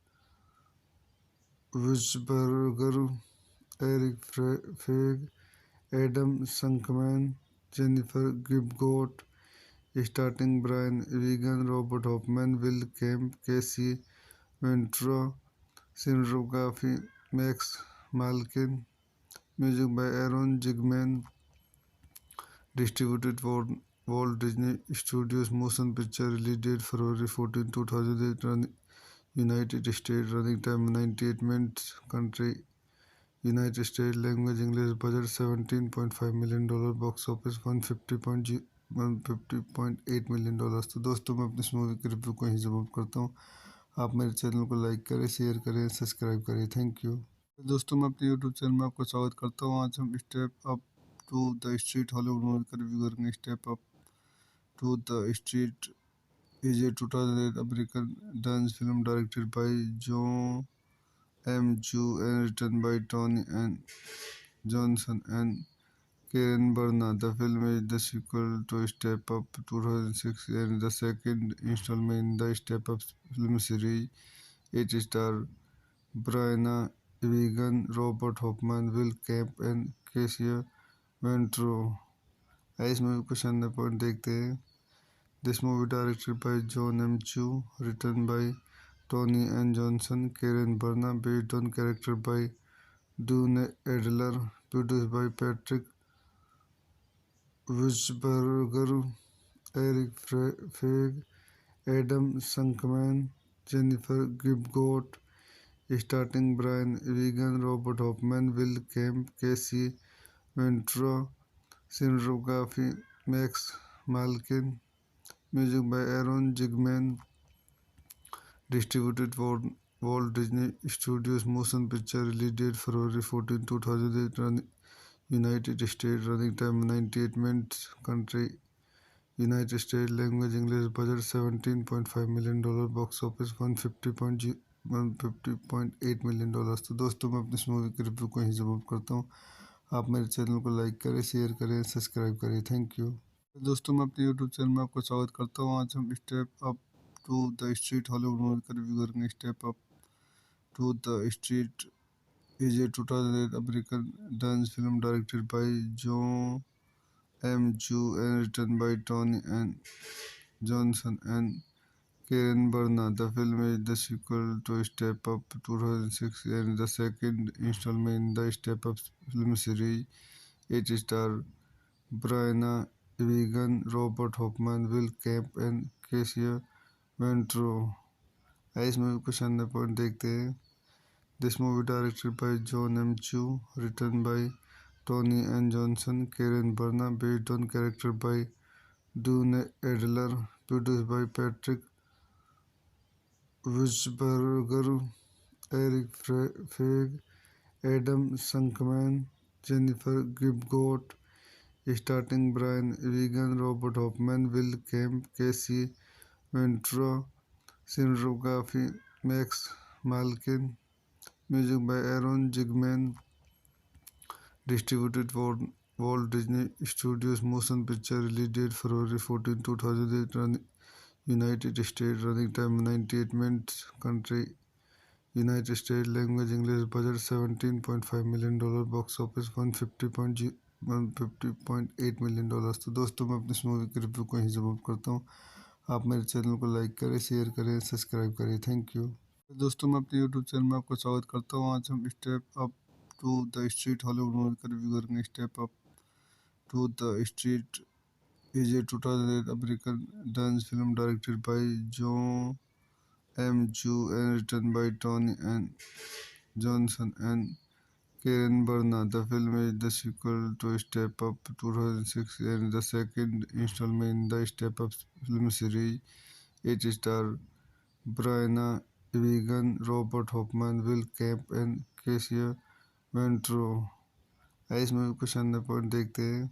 Wissberger, Eric Feig, Adam Sunkman, Jennifer Gibgot, starting Brian Regan, Robert Hoffman, Will Kemp, Casey Ventura, cinematography Max Malkin, music by Aaron Zigman, distributed for Walt Disney Studios Motion Picture, release date February 14, 2008, United States, running time 98 minutes, country United States, language English, budget $17.5 million, box office 150.8 million. तो दोस्तों मैं अपनी इस movie के review को यहीं समाप्त करता हूँ. आप मेरे चैनल को लाइक करें, शेयर करें, सब्सक्राइब करें. Thank you. दोस्तों मैं अपने यूट्यूब चैनल में आपका स्वागत करता हूँ. आज हम step up to the street Hollywood movie का रिव्यू करेंगे. Step up to the street is a 2008 American dance film directed by John M. Chu and written by Tony N. Johnson and Karen Barna. The film is the sequel to Step Up 2006 and the second installment in the Step Up film series. It stars Brianna Egan, Robert Hoffman, Will Camp and Cassia Ventro. इस movie को शानदार point देखते हैं. This movie directed by John M. Chu, written by Tony N. Johnson, Karen Barna, based on character by Dune Adler, produced by Patrick Wissberger, Eric Feig, Adam Sunkman, Jennifer Gibgot, starting Brian Regan, Robert Hoffman, Will Kemp, Casey Ventura, cinematography Max Malkin, music by Aaron Zigman, distributed for Walt Disney Studios Motion Picture, release date February 14, 2008, United States, running time 98 minutes, country United States, language English, budget $17.5 million, box office 150.8 million. तो दोस्तों मैं अपनी इस movie के review को यहीं समाप्त करता हूँ. आप मेरे चैनल को लाइक करें, शेयर करें, सब्सक्राइब करें. Thank you. दोस्तों मैं अपने यूट्यूब चैनल में आपका स्वागत करता हूँ. आज हम step up to the street Hollywood movie का रिव्यू करेंगे. Step up to the street is a 2008 American dance film directed by John M. Chu and written by Tony N. Johnson and Karen Barna. The film is the sequel to Step Up 2006 and the second installment in the Step Up film series. It stars Brianna Evigan, Robert Hoffman, Will Kemp and Cassia Ventro. इस movie को शानदार point देखते हैं। This movie directed by John M Chu, written by Toni Ann Johnson, Karen Barna, based on character by Duane Adler, produced by Patrick Wachsberger, Erik Feig, Adam Shankman, Jennifer Gibgot, starting Briana Evigan, Robert Hoffman, Will Kemp, Cassie Ventura, cinematography Max Malkin, music by Aaron Zigman, distributed Walt Disney Studios, motion picture, release date February 14, 2008, United States, running time 98 minutes, country United states, language English, budget $17.5 million, box office 150.8 million dollar. तो दोस्तों मैं अपनी इस movie की review को यहीं समाप्त करता हूँ। आप मेरे चैनल को लाइक करें, शेयर करें, सब्सक्राइब करें। Thank you. दोस्तों मैं अपने यूट्यूब चैनल में आपका स्वागत करता हूँ। आज हम step up to the street Hollywood movie का रिव्यू करेंगे। Step up to the street is a 2008 American dance film directed by John M Chu and written by Tony N. Johnson and Karen Berna. The film is the sequel to Step Up 2006 and the second installment in the Step Up film series. It stars Brianna Egan, Robert Hoffman, Will Kemp and Cassia Ventro. इस movie को शानदार point देखते हैं।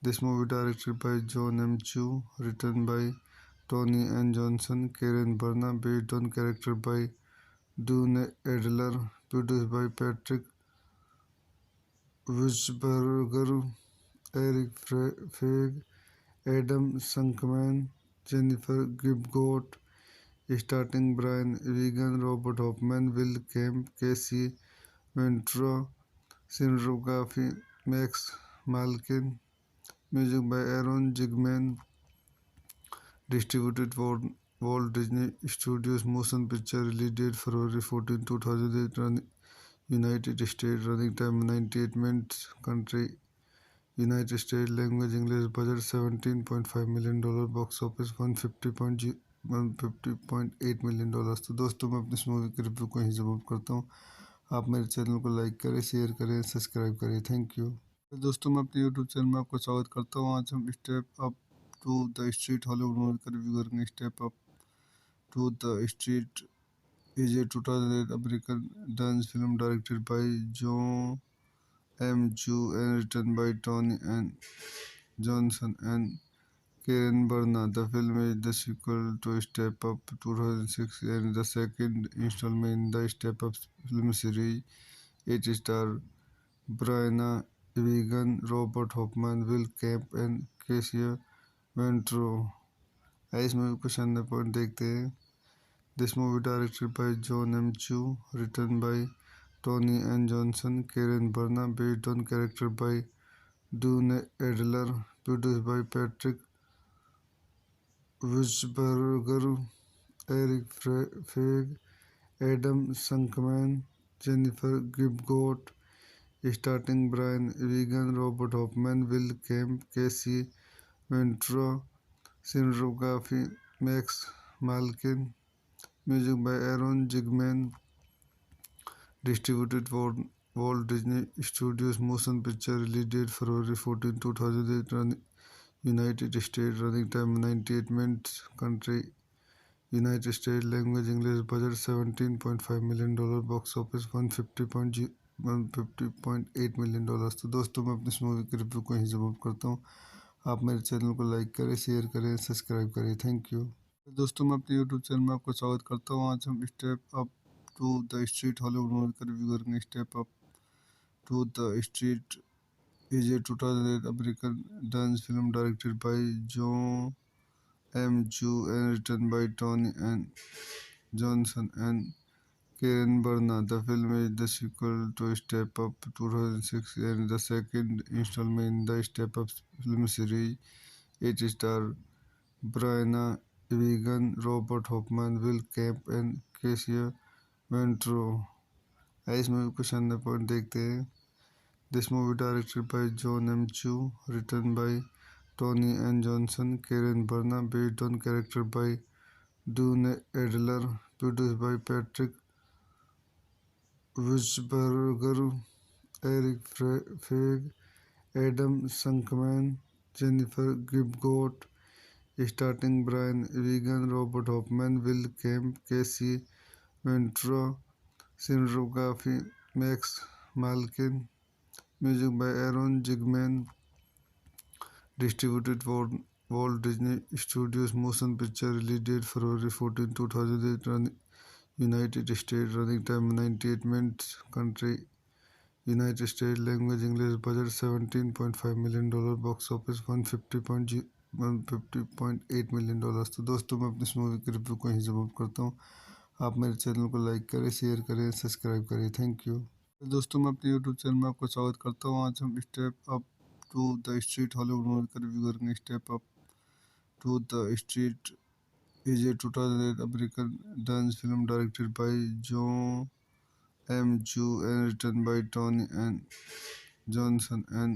This movie directed by John M Chu, written by Tony N. Johnson, Karen Berna, based on character by Dune Adler, produced by Patrick Witzberger, Eric Feig, Adam Sunkman, Jennifer Gibgot, starting Brian Regan, Robert Hoffman, Will Kemp, Casey Ventura, cinematography Max Malkin, music by Aaron Zigman, distributed Walt Disney Studios, motion picture, release date February 14, 2008, United States, running time 98 minutes, country United States, language English, budget $17.5 million, box office 150.8 million dollar. तो दोस्तों मैं अपनी इस movie की review को यहीं समाप्त करता हूँ। आप मेरे चैनल को लाइक करें, शेयर करें, सब्सक्राइब करें। Thank you. दोस्तों मैं अपने यूट्यूब चैनल में आपका स्वागत करता हूँ। आज हम step up to the street Hollywood movie का रिव्यू करेंगे। Step up to the street is a 2008 American dance film directed by Joe M. Chu and written by Tony N. Johnson and Karen Berna. The film is the sequel to Step Up 2006 and the second installment in the Step Up film series. It stars Brianna Egan, Robert Hoffman, Will Kemp and Cassia Ventro. इस movie को शानदार point देखते हैं। This movie directed by John M. Chu, written by Tony N. Johnson, Karen Berna, based on character by Dune Adler, produced by Patrick Witzberger, Eric Feig, Adam Sunkman, Jennifer Gibgot, starting Brian Regan, Robert Hoffman, Will Kemp, Casey Ventura, cinematography Max Malkin, music by Aaron Zigman, distributed Walt Disney Studios, motion picture, release date February 14, 2008, United States, running time 98 minutes, country United States, language English, budget $17.5 million, box office 150.8 million dollar. तो दोस्तों मैं अपनी इस movie की review को यहीं समाप्त करता हूँ। आप मेरे चैनल को लाइक करें, शेयर करें, सब्सक्राइब करें। Thank you. दोस्तों मैं अपने यूट्यूब चैनल में आपका स्वागत करता हूँ। आज हम step up to the street Hollywood movie का रिव्यू करेंगे। Step up to the street is a 2008 American dance film directed by Joe M. Chu and written by Tony N. Johnson and Karen Berna. The film is the sequel to Step Up 2006 and the second installment in the Step Up film series. It stars Brianna Egan, Robert Hoffman, Will Kemp and Cassia Ventro. इस movie को शानदार point देखते हैं। This movie directed by John M. Chu, written by Tony and Johnson, Karen Berna, based on character by Dune Adler, produced by Patrick Wissberger, Eric Feig, Adam Sunkman, Jennifer Gibgot, starting Brian Regan, Robert Hoffman, Will Kemp, Casey Ventura, cinematography Max Malkin, music by Aaron Zigman, distributed for Walt Disney Studios Motion Picture, release date February 14, 2008, United States, running time 98 minutes, country United States, language English, budget $17.5 million, box office 150.8 million। तो दोस्तों मैं अपनी इस movie की review को यहीं समाप्त करता हूँ। आप मेरे चैनल को लाइक करें, शेयर करें, सब्सक्राइब करें। Thank you. दोस्तों मैं अपने यूट्यूब चैनल में आपका स्वागत करता हूँ। आज हम step up to the street Hollywood movie का रिव्यू करेंगे। Step up to the street is a 2008 American dance film directed by John M. Chu and written by Tony and Johnson and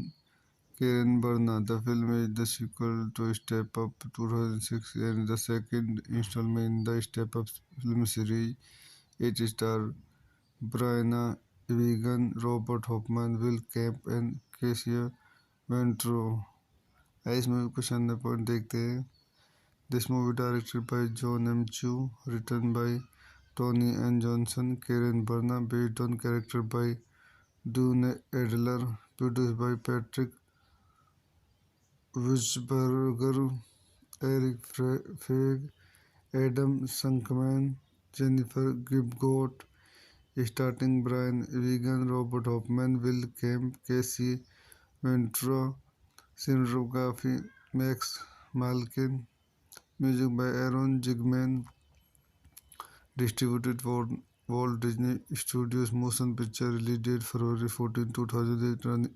Karen Berna. The film is the sequel to Step Up 2006 and the second installment in the Step Up film series. It stars Brianna Wigan, Robert Hoffman, Will Kemp and Casey Ventura. इस movie को शानदार point देखते हैं। This movie directed by John M. Chu, written by Tony and Johnson, Karen Berna, based on character by Dune Adler, produced by Patrick Wissberger, Eric Feig, Adam Sunkman, Jennifer Gibgot, starting Brian Regan, Robert Hoffman, Will Kemp, Casey Ventura, cinematography Max Malkin, music by Aaron Zigman, distributed for Walt Disney Studios Motion Picture, release date February 14, 2008,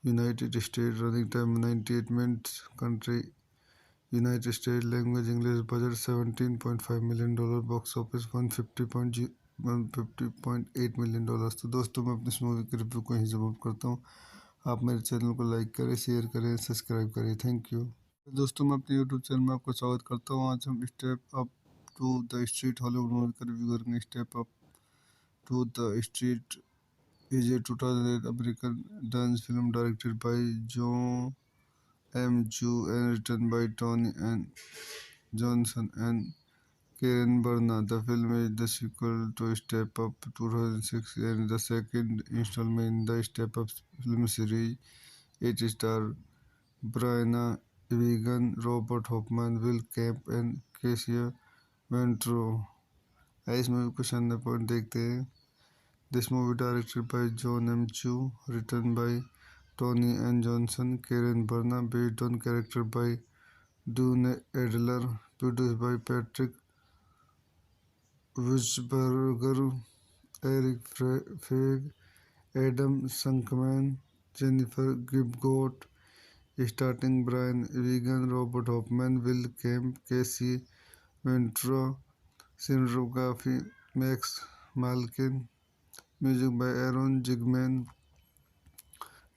United States, running time 98 minutes, country United States, language English, budget $17.5 million, box office 150.8 million। तो दोस्तों मैं अपनी इस movie की review को यहीं समाप्त करता हूँ। आप मेरे चैनल को लाइक करें, शेयर करें, सब्सक्राइब करें। Thank you. दोस्तों मैं अपने यूट्यूब चैनल में आपका स्वागत करता हूँ। आज हम step up to the street Hollywood movie का रिव्यू करेंगे। Step up to the street is a 2008 American dance film directed by John M. Chu and written by Tony and Johnson and Karen Berna. The film is the sequel to Step Up 2006 and the second installment in the Step Up film series. It stars Brianna Wigan, Robert Hoffman, Will Kemp and Casey Ventura. इस movie को शानदार point देखते हैं। This movie directed by John M. Chu, written by Tony and Johnson, Karen Berna, based on character by Dune Adler, produced by Patrick Wissberger, Eric Feig, Adam Sunkman, Jennifer Gibgot, starting Brian Regan, Robert Hoffman, Will Kemp, Casey Ventura, cinematography Max Malkin, music by Aaron Zigman,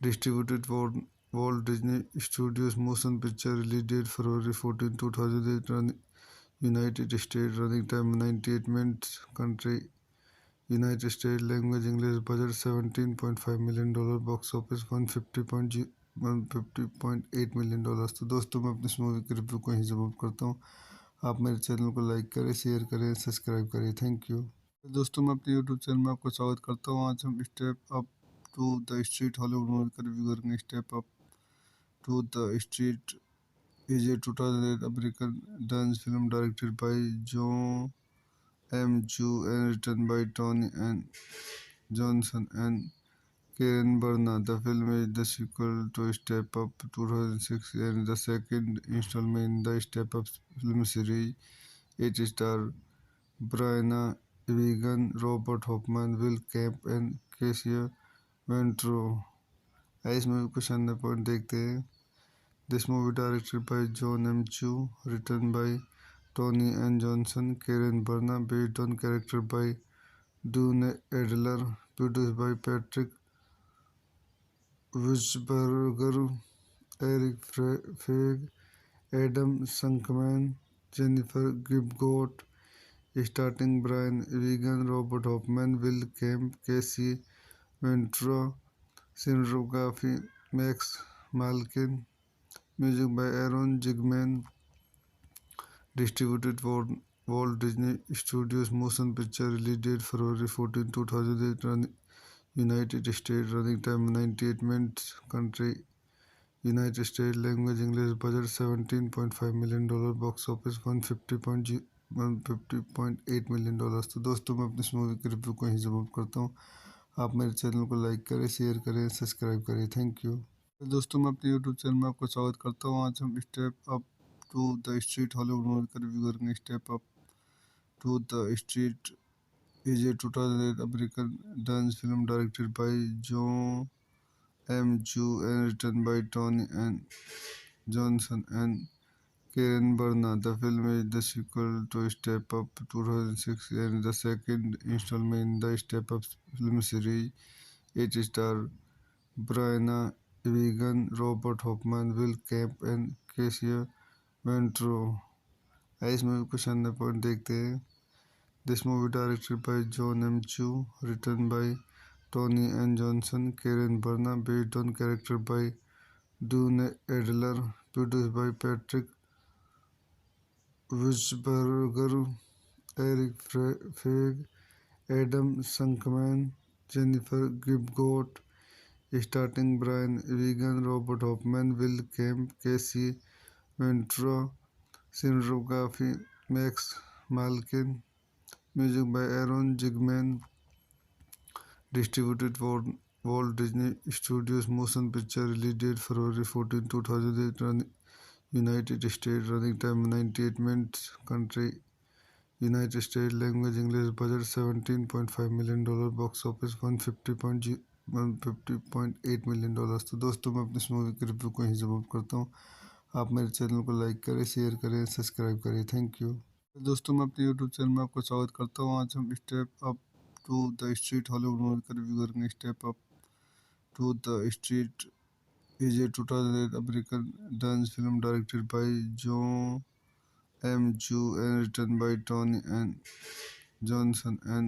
distributed for Walt Disney Studios Motion Picture, release date February 14, 2008, United States, running time 98 minutes, country United States, language English, budget $17.5 million, box office 150.8 million। तो दोस्तों मैं अपनी इस movie की review को यहीं समाप्त करता हूँ। आप मेरे चैनल को लाइक करें, शेयर करें, सब्सक्राइब करें। Thank you. दोस्तों मैं अपने यूट्यूब चैनल में आपका स्वागत करता हूँ। आज हम step up to the street Hollywood movie का रिव्यू करेंगे। Step up to the street is a 2008 American dance film directed by John M. Chu and written by Tony and Johnson and Karen Berna. The film is the sequel to Step Up 2006 and the second installment in the Step Up film series. It stars Brianna Wigan, Robert Hoffman, Will Kemp and Casey Ventura. इस movie को शानदार point देखते हैं। This movie directed by John M. Chu, written by Tony and Johnson, Karen Berna, based on character by Dune Adler, produced by Patrick Wissberger, Eric Feig, Adam Sunkman, Jennifer Gibgot, starting Brian Regan, Robert Hoffman, Will Kemp, Casey Ventura, cinematography Max Malkin, music by Aaron Zigman, distributed for Walt Disney Studios Motion Picture, release date February 14, 2008, United States, running time 98 minutes, country United States, language English, budget $17.5 million, box office 150.8 million। तो दोस्तों मैं अपनी इस movie के review को यहीं समाप्त करता हूँ। आप मेरे चैनल को लाइक करें, शेयर करें, सब्सक्राइब करें। Thank you. दोस्तों मैं अपने यूट्यूब चैनल में आपका स्वागत करता हूँ। आज हम step up to the street Hollywood movie का रिव्यू करेंगे। Step up to the street is a 2008 American dance film directed by John M. Chu and written by Tony and Johnson and Karen Barna. The film is the sequel to Step Up 2006 and the second installment in the Step Up film series. It stars Brianna Wigan, Robert Hoffman, Will Kemp and Casey Ventura. आइए इस movie को शानदार point देखते हैं। This movie directed by John M. Chu, written by Tony N. Johnson, Karen Barna, based on character by Dune Adler, produced by Patrick Wissberger, Eric Feig, Adam Sunkman, Jennifer Gibgot, starting Brian Regan, Robert Hoffman, Will Kemp, Casey Ventura, cinematography Max Malkin, music by Aaron Zigman, distributed for Walt Disney Studios Motion Picture, release date February 14, 2008, United States, running time 98 minutes, country United States, language English, budget $17.5 million, box office 150.8 million। तो दोस्तों मैं अपनी इस movie के review को यहीं समाप्त करता हूँ। आप मेरे चैनल को लाइक करें, शेयर करें, सब्सक्राइब करें। Thank you. दोस्तों मैं अपने यूट्यूब चैनल में आपका स्वागत करता हूँ। आज हम step up to the street Hollywood movie का रिव्यू करेंगे। Step up to the street is a 2008 American dance film directed by John M. Chu and written by Tony and Johnson and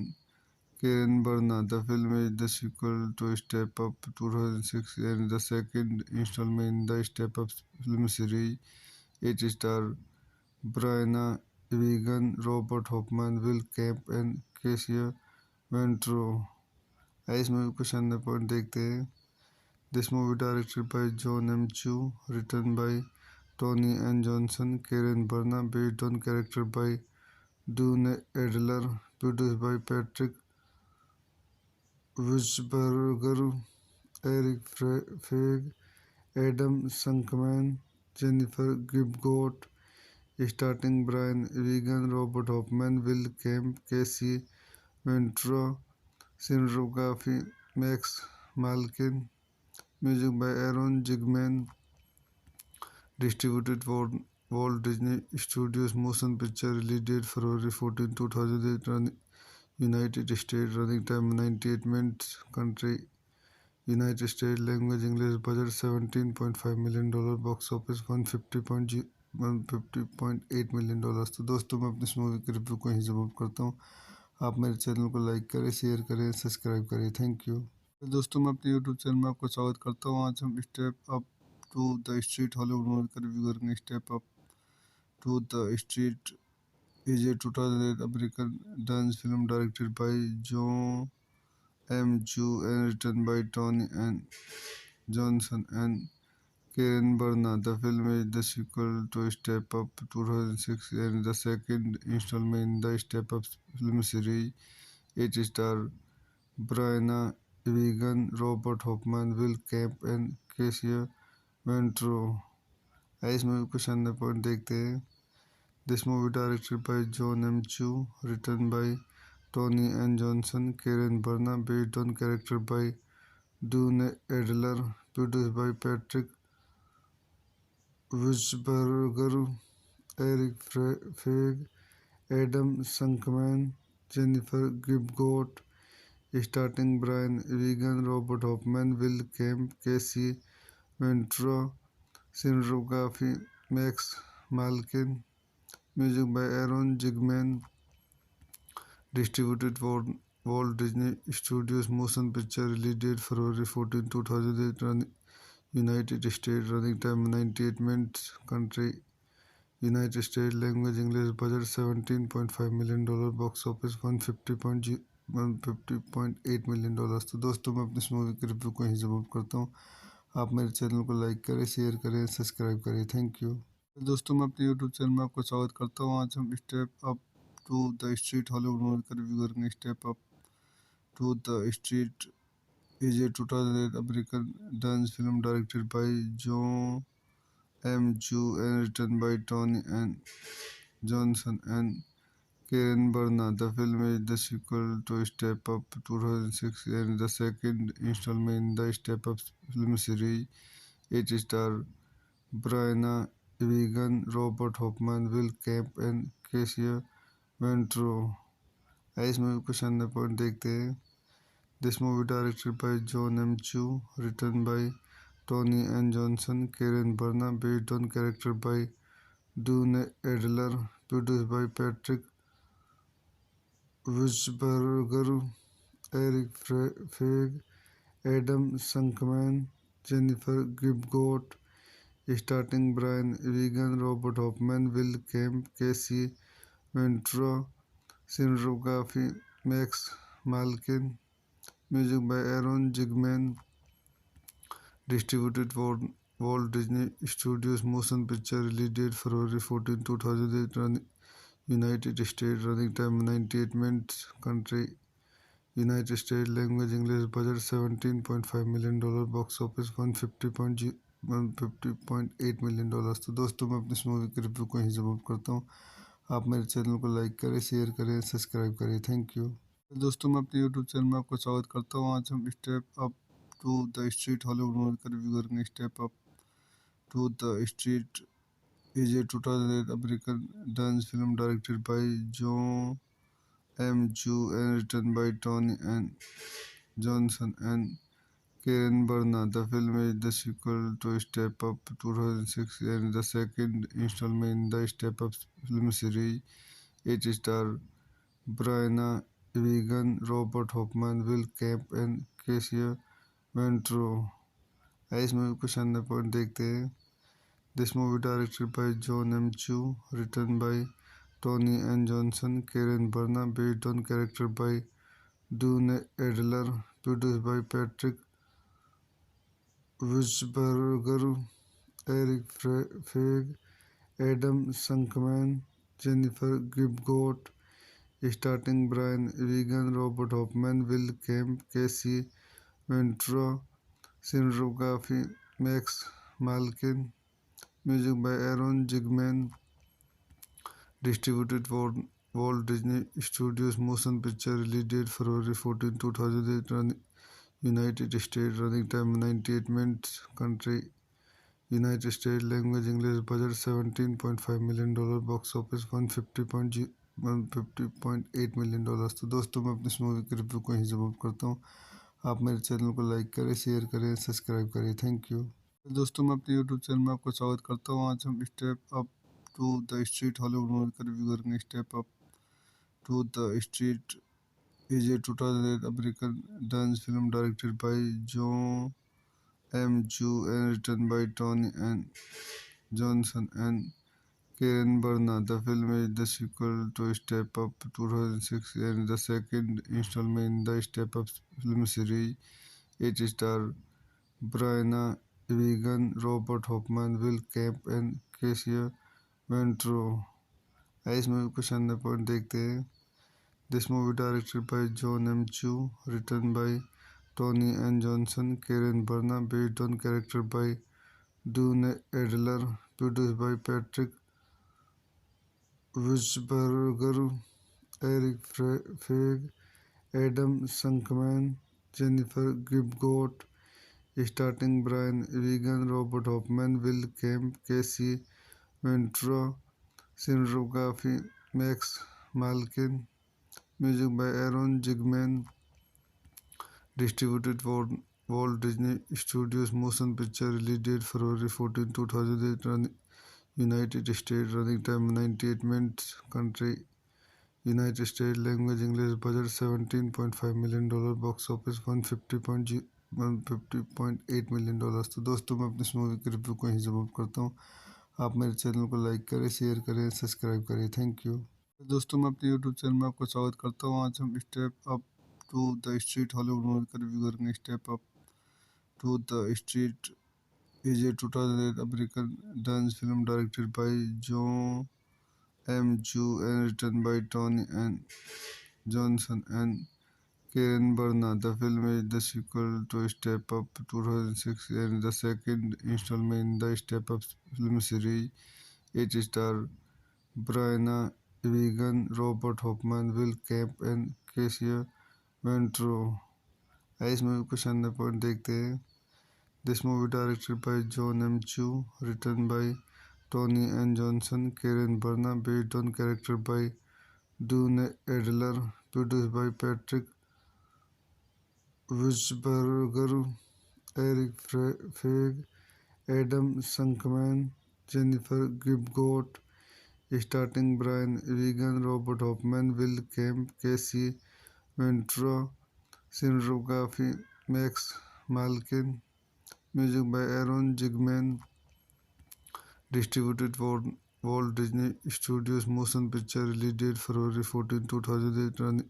Karen Barna. The film is the sequel to Step Up 2006 and the second installment in the Step Up film series. It stars Brianna Wigan, Robert Hoffman, Will Kemp and Casey Ventura. आइए इस movie को शानदार point देखते हैं। This movie directed by John M. Chu, written by Tony N. Johnson, Karen Barna, based on character by Dune Adler, produced by Patrick Wissberger, Eric Feig, Adam Sunkman, Jennifer Gibgot, starting Brian Regan, Robert Hoffman, Will Kemp, Casey Ventura, cinematography Max Malkin, music by Aaron Zigman, distributed for Walt Disney Studios Motion Picture, release date February 14, 2008, United States, running time 98 minutes, country United States, language English, budget $17.5 million, box office 150.8 million। तो दोस्तों मैं अपनी इस movie के review को यहीं समाप्त करता हूँ। आप मेरे चैनल को लाइक करें, शेयर करें, सब्सक्राइब करें। Thank you. दोस्तों मैं अपने यूट्यूब चैनल में आपका स्वागत करता हूँ। आज हम step up to the street Hollywood movie का रिव्यू करेंगे। Step up to the street is a 2008 American dance film directed by John M. Chu and written by Tony and Johnson and Karen Barna. The film is the sequel to Step Up 2006 and the second installment in the Step Up film series. It stars Brianna Wigan, Robert Hoffman, Will Kemp and Casey Ventura. आइए इस movie को शानदार point देखते हैं। This movie directed by John M. Chu, written by Tony N. Johnson, Karen Barna, based on character by Dune Adler, produced by Patrick Wissberger, Eric Feig, Adam Sunkman, Jennifer Gibgot, starting Brian Regan, Robert Hoffman, Will Kemp, Casey Ventura, cinematography Max Malkin, music by Aaron Zigman, distributed for Walt Disney Studios Motion Picture, release date February 14, 2008, United States, running time 98 minutes, country United States, language English, budget $17.5 million, box office 150.8 million dollars. तो दोस्तों मैं अपनी इस movie की review को यहीं समाप्त करता हूँ। आप मेरे चैनल को लाइक करें, शेयर करें, सब्सक्राइब करें। Thank you. दोस्तों मैं अपने यूट्यूब चैनल में आपका स्वागत करता हूँ। आज हम step up to the street Hollywood movie का रिव्यू करेंगे। Step up to the street is a 2008 American dance film directed by Jon M. Chu and written by Tony and Johnson and Karen Barna. The film is the sequel to Step Up 2006 and the second installment in the Step Up film series. It stars Brianna Egan, Robert Hoffman, Will Camp and Cassia Ventro. इस movie को शानदार point देखते हैं। This movie directed by John M. Chu, written by Tony and Johnson, Karen Barna, based on character by Dune Adler, produced by Patrick Wissberger, Eric Feig, Adam Sunkman, Jennifer Gibgot, starting Brian Regan, Robert Hoffman, Will Kemp, Casey Ventura, cinematography Max Malkin, music by Aaron Zigman, distributed for Walt Disney Studios Motion Picture, release date February 14, 2008, United States, running time 98 minutes, country United States, language English, budget $17.5 million, box office 150.8 million dollars. तो दोस्तों मैं अपनी इस movie की review को यहीं समाप्त करता हूँ। आप मेरे चैनल को लाइक करें, शेयर करें, सब्सक्राइब करें। Thank you. दोस्तों मैं अपने यूट्यूब चैनल में आपका स्वागत करता हूँ। आज हम step up to the street Hollywood movie का रिव्यू करेंगे। Step up to the street is a 2008 American dance film directed by John M. Chu and written by Tony and Johnson and Karen Barna. The film is the sequel to Step Up 2006 and the second installment in the Step Up film series. It stars Brianna Egan, Robert Hoffman, Will Camp and Cassia Ventro. इस movie को शानदार point देखते हैं। This movie directed by John M. Chu, written by Tony and Johnson, Karen Barna, based on character by Dune Adler, produced by Patrick Wissberger, Eric Feig, Adam Sunkman, Jennifer Gibgot, starting Brian Regan, Robert Hoffman, Will Kemp, Casey Ventura, cinematography Max Malkin, music by Aaron Zigman, distributed for Walt Disney Studios Motion Picture, release date February 14, 2008, United States, running time 98 minutes, country United States, language English, budget $17.5 million, box office 150.8 million dollars. तो दोस्तों मैं अपनी इस movie की review को यहीं समाप्त करता हूँ। आप मेरे चैनल को लाइक करें, शेयर करें, सब्सक्राइब करें। Thank you. दोस्तों मैं अपने यूट्यूब चैनल में आपका स्वागत करता हूँ। आज हम step up to the street Hollywood movie का रिव्यू करेंगे। Step up to the street is a 2008 American dance film directed by John M. Chu and written by Tony and Johnson and Karen Barna. The film is the sequel to Step Up 2006 and the second installment in the Step Up film series. It stars Brianna Egan, Robert Hoffman, Will Camp and Cassia Ventro. इस movie को शानदार point देखते हैं। This movie directed by John M. Chu, written by Tony and Johnson, Karen Barna, based on character by Dune Adler, produced by Patrick Wissberger, Eric Feig, Adam Sunkman, Jennifer Gibgot, starting Brian Regan, Robert Hoffman, Will Kemp, Casey Ventura, cinematography Max Malkin, music by Aaron Zigman, distributed for Walt Disney Studios Motion Picture release date February 14, 2008. United States. Running time 98 minutes. Country United States. Language English. Budget $17.5 million. Box office 150.8 million dollar. तो दोस्तों मैं अपनी इस movie के review को यहीं समाप्त करता हूँ। आप मेरे चैनल को लाइक करें, शेयर करें, सब्सक्राइब करें। Thank you. दोस्तों मैं अपने यूट्यूब चैनल में आपका स्वागत करता हूँ। आज हम step up to the street Hollywood movie का रिव्यू करेंगे। Step up to the street is a 2008 American dance film directed by John M. Chu and written by Tony N. Johnson and Karen Barna. The film is the sequel to Step Up 2006 and the second installment in the Step Up film series. It stars Brianna Wigan, Robert Hoffman, Will Camp and Casey Ventro। आइए इस movie को शानदार point देखते हैं। This movie directed by John M. Chu, written by Tony N. Johnson, Karen Barna, based on character by Dune Adler, produced by Patrick Wissberger, Eric Feig, Adam Sunkman, Jennifer Gibgot, starting Brian Wigan, Robert Hoffman, Will Kemp, Casey Ventura, cinematography Max Malkin, music by Aaron Zigman, distributed for Walt Disney Studios Motion Picture release date February 14, 2008.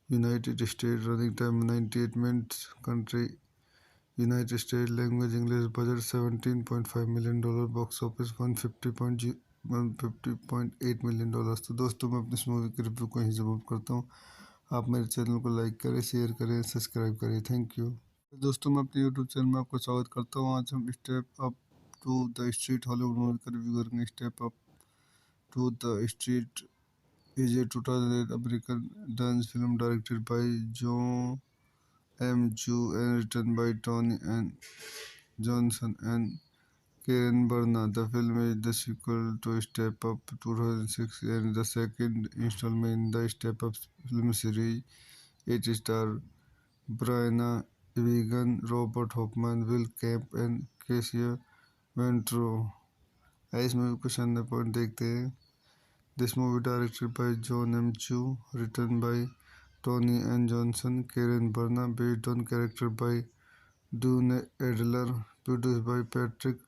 United States. Running time 98 minutes. Country United States. Language English. Budget $17.5 million. Box office 150.8 million dollar. तो दोस्तों मैं अपनी इस movie के review को यहीं समाप्त करता हूँ। आप मेरे चैनल को लाइक करें, शेयर करें, सब्सक्राइब करें। Thank you. दोस्तों मैं अपने यूट्यूब चैनल में आपका स्वागत करता हूँ। आज हम step up to the street Hollywood movie का रिव्यू करेंगे। Step up to the street is a 2008 American dance film directed by John M. Chu and written by Tony N. Johnson and Karen Barna. The film is the sequel to Step Up 2006 and the second installment in the Step Up film series. It stars Brianna Wigan, Robert Hoffman, Will Camp and Casey Ventro। आइए इस movie को शानदार point देखते हैं। This movie directed by John M. Chu, written by Tony N. Johnson, Karen Barna, based on character by Dune Adler, produced by Patrick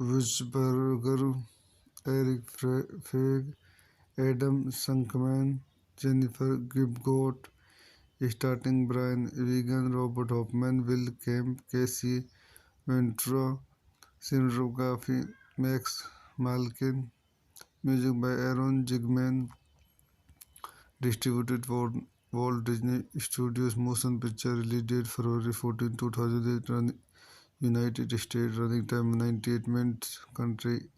Wissberger, Eric Feig, Adam Sunkman, Jennifer Gibgot, starting Brian Wigan, Robert Hoffman, Will Kemp, Casey Ventura, cinematography Max Malkin, music by Aaron Zigman, distributed for Walt Disney Studios Motion Picture release date February 14, 2008. United States. Running time 98 minutes. Country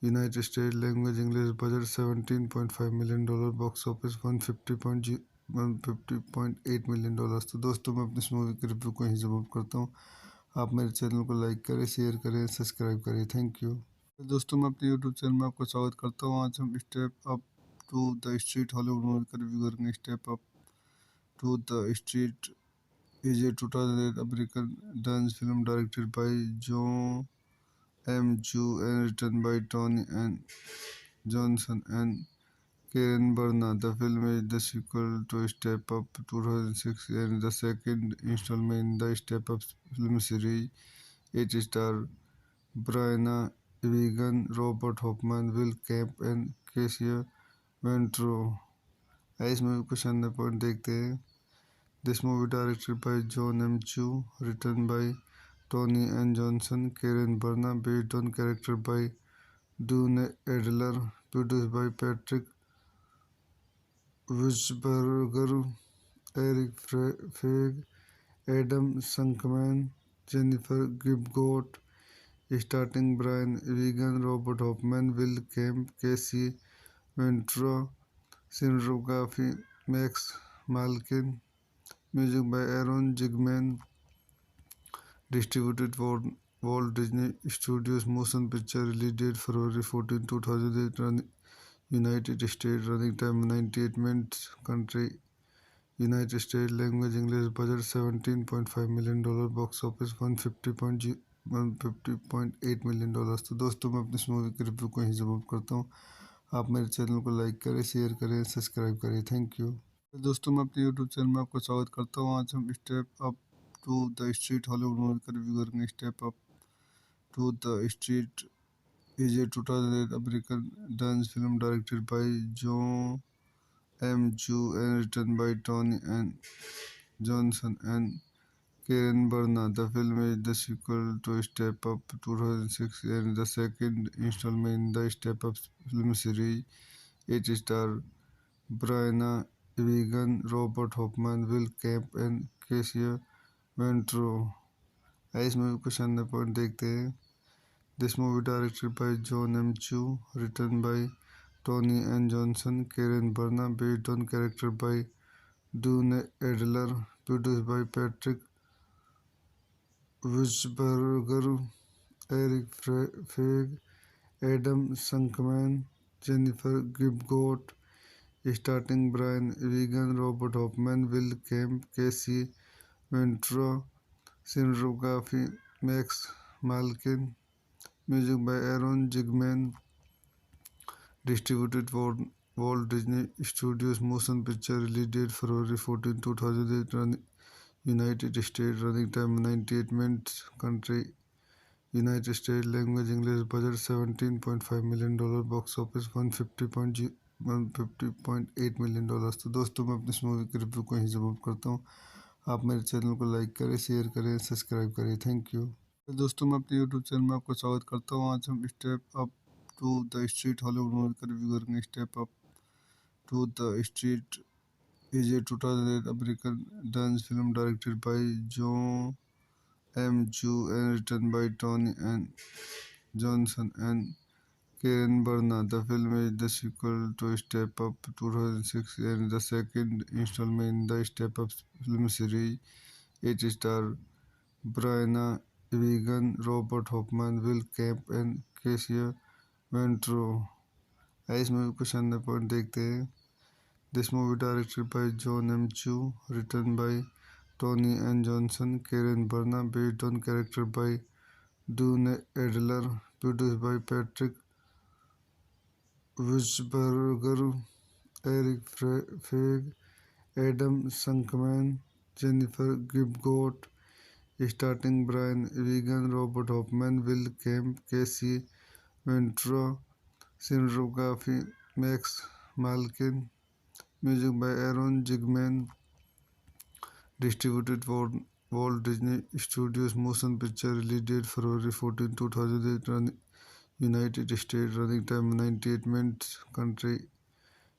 United States. Language English. Budget $17.5 million. Box office 150.8 million dollar. तो दोस्तों मैं अपनी इस movie के review को यहीं समाप्त करता हूँ। आप मेरे चैनल को लाइक करें, शेयर करें, सब्सक्राइब करें। Thank you. दोस्तों मैं अपने यूट्यूब चैनल में आपका स्वागत करता हूँ। आज हम step up to the street Hollywood movie का रिव्यू करेंगे। Step up to the street is a 2008 American dance film directed by John M. Chu and written by Tony N. Johnson and Karen Barna. The film is the sequel to Step Up 2006 and the second installment in the Step Up film series. It stars Brianna Wigan, Robert Hoffman, Will Camp and Casey Ventro। आइए इस movie को शानदार point देखते हैं। This movie directed by John M. Chu, written by Tony N. Johnson, Karen Barna, based on character by Dune Adler, produced by Patrick Wissberger, Eric Feig, Adam Sunkman, Jennifer Gibgot, starting Brian Wigan, Robert Hoffman, Will Kemp, Casey Ventura, cinematography Max Malkin, music by Aaron Zigman, distributed for Walt Disney Studios Motion Picture release date February 14, 2008. United States. Running time 98 minutes. Country United state language English budget $17.5 million, box office 150.8 million dollar. तो दोस्तों मैं अपनी इस movie के review को यहीं समाप्त करता हूँ। आप मेरे चैनल को लाइक करें, शेयर करें, सब्सक्राइब करें। Thank you. दोस्तों मैं अपने यूट्यूब चैनल में आपका स्वागत करता हूँ। आज हम step up to the street Hollywood movie का रिव्यू करेंगे। Step up to the street is a 2008 American dance film directed by Joe M. Chu and written by Tony and Johnson and Karen Barna. The film is the sequel to Step Up 2006 and the second installment in the Step Up film series. It stars Brianna Egan, Robert Hoffman, Will Camp and Casey Ventro. इस movie को शानदार point देखते हैं। This movie directed by John M. Chu, written by Tony N. Johnson, Karen Barna, based on character by Dune Adler, produced by Patrick Wissberger, Eric Feig, Adam Sunkman, Jennifer Gibgot, starting Brian Regan, Robert Hoffman, Will Kemp, Casey Ventura, cinematography Max Malkin, music by Aaron Zigman, distributed for Walt Disney Studios Motion Picture, release date February 14, 2008, United States, running time 98 minutes, country United States, language English, budget $17.5 million, box office 150.8 million dollar. तो दोस्तों मैं अपनी इस movie के review को यहीं समाप्त करता हूँ। आप मेरे चैनल को लाइक करें, शेयर करें, सब्सक्राइब करें। Thank you. दोस्तों मैं अपने यूट्यूब चैनल में आपका स्वागत करता हूँ। आज हम step up to the street Hollywood movie का रिव्यू करेंगे। Step up to the street is a 2008 American dance film directed by Joe M. Chu and written by Tony and Johnson and Karen Barna. The film is the sequel to Step Up 2006 and the second installment in the Step Up film series. It stars Brianna Egan, Robert Hoffman, Will Camp and Casey Ventro. इस movie को शानदार point देखते हैं। This movie directed by John M. Chu, written by Tony N. Johnson, Karen Barna, based on character by Dune Adler, produced by Patrick Wissberger, Eric Feig, Adam Sunkman, Jennifer Gibgot, starting Brian Regan, Robert Hoffman, Will Kemp, Casey Ventura, cinematography Max Malkin, music by Aaron Zigman, distributed for Walt Disney Studios Motion Picture, release date February 14, 2008, United States, running time 98 minutes, country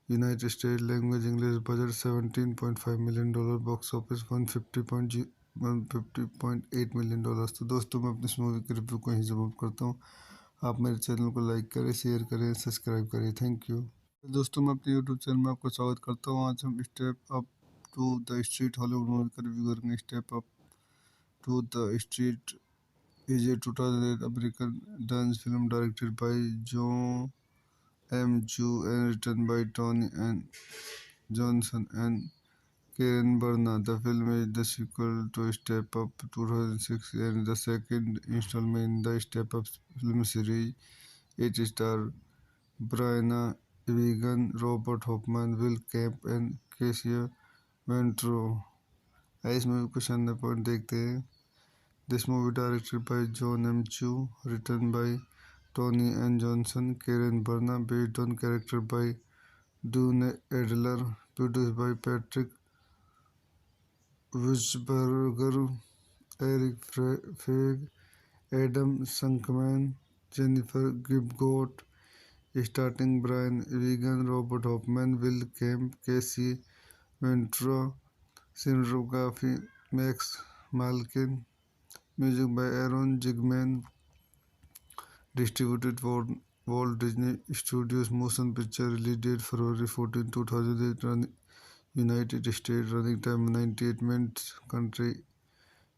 United States, language English, budget $17.5 million, box office 150.8 million dollar. तो दोस्तों मैं अपनी इस movie के review को यहीं समाप्त करता हूँ। आप मेरे चैनल को लाइक करें, शेयर करें, सब्सक्राइब करें। Thank you. दोस्तों मैं अपने यूट्यूब चैनल में आपका स्वागत करता हूँ। आज हम step up to the street Hollywood movie का रिव्यू करेंगे। Step up to the street is a 2008 American dance film directed by Joe M. Chu and written by Tony and Johnson and Karen Barna. The film is the sequel to Step Up 2006 and the second installment in the Step Up film series. It stars Brianna Egan, Robert Hoffman, Will Camp and Casey Ventro. इस movie को शानदार point देखते हैं। This movie directed by John M. Chu, written by Tony N. Johnson, Karen Barna, based on character by Dune Adler, produced by Patrick Wissberger, Eric Feig, Adam Sunkman, Jennifer Gibgot, starting Brian Regan, Robert Hoffman, Will Kemp, Casey Ventura, cinematography Max Malkin, music by Aaron Zigman, distributed for Walt Disney Studios Motion Picture, release date February 14, 2008, United States, running time 98 minutes, country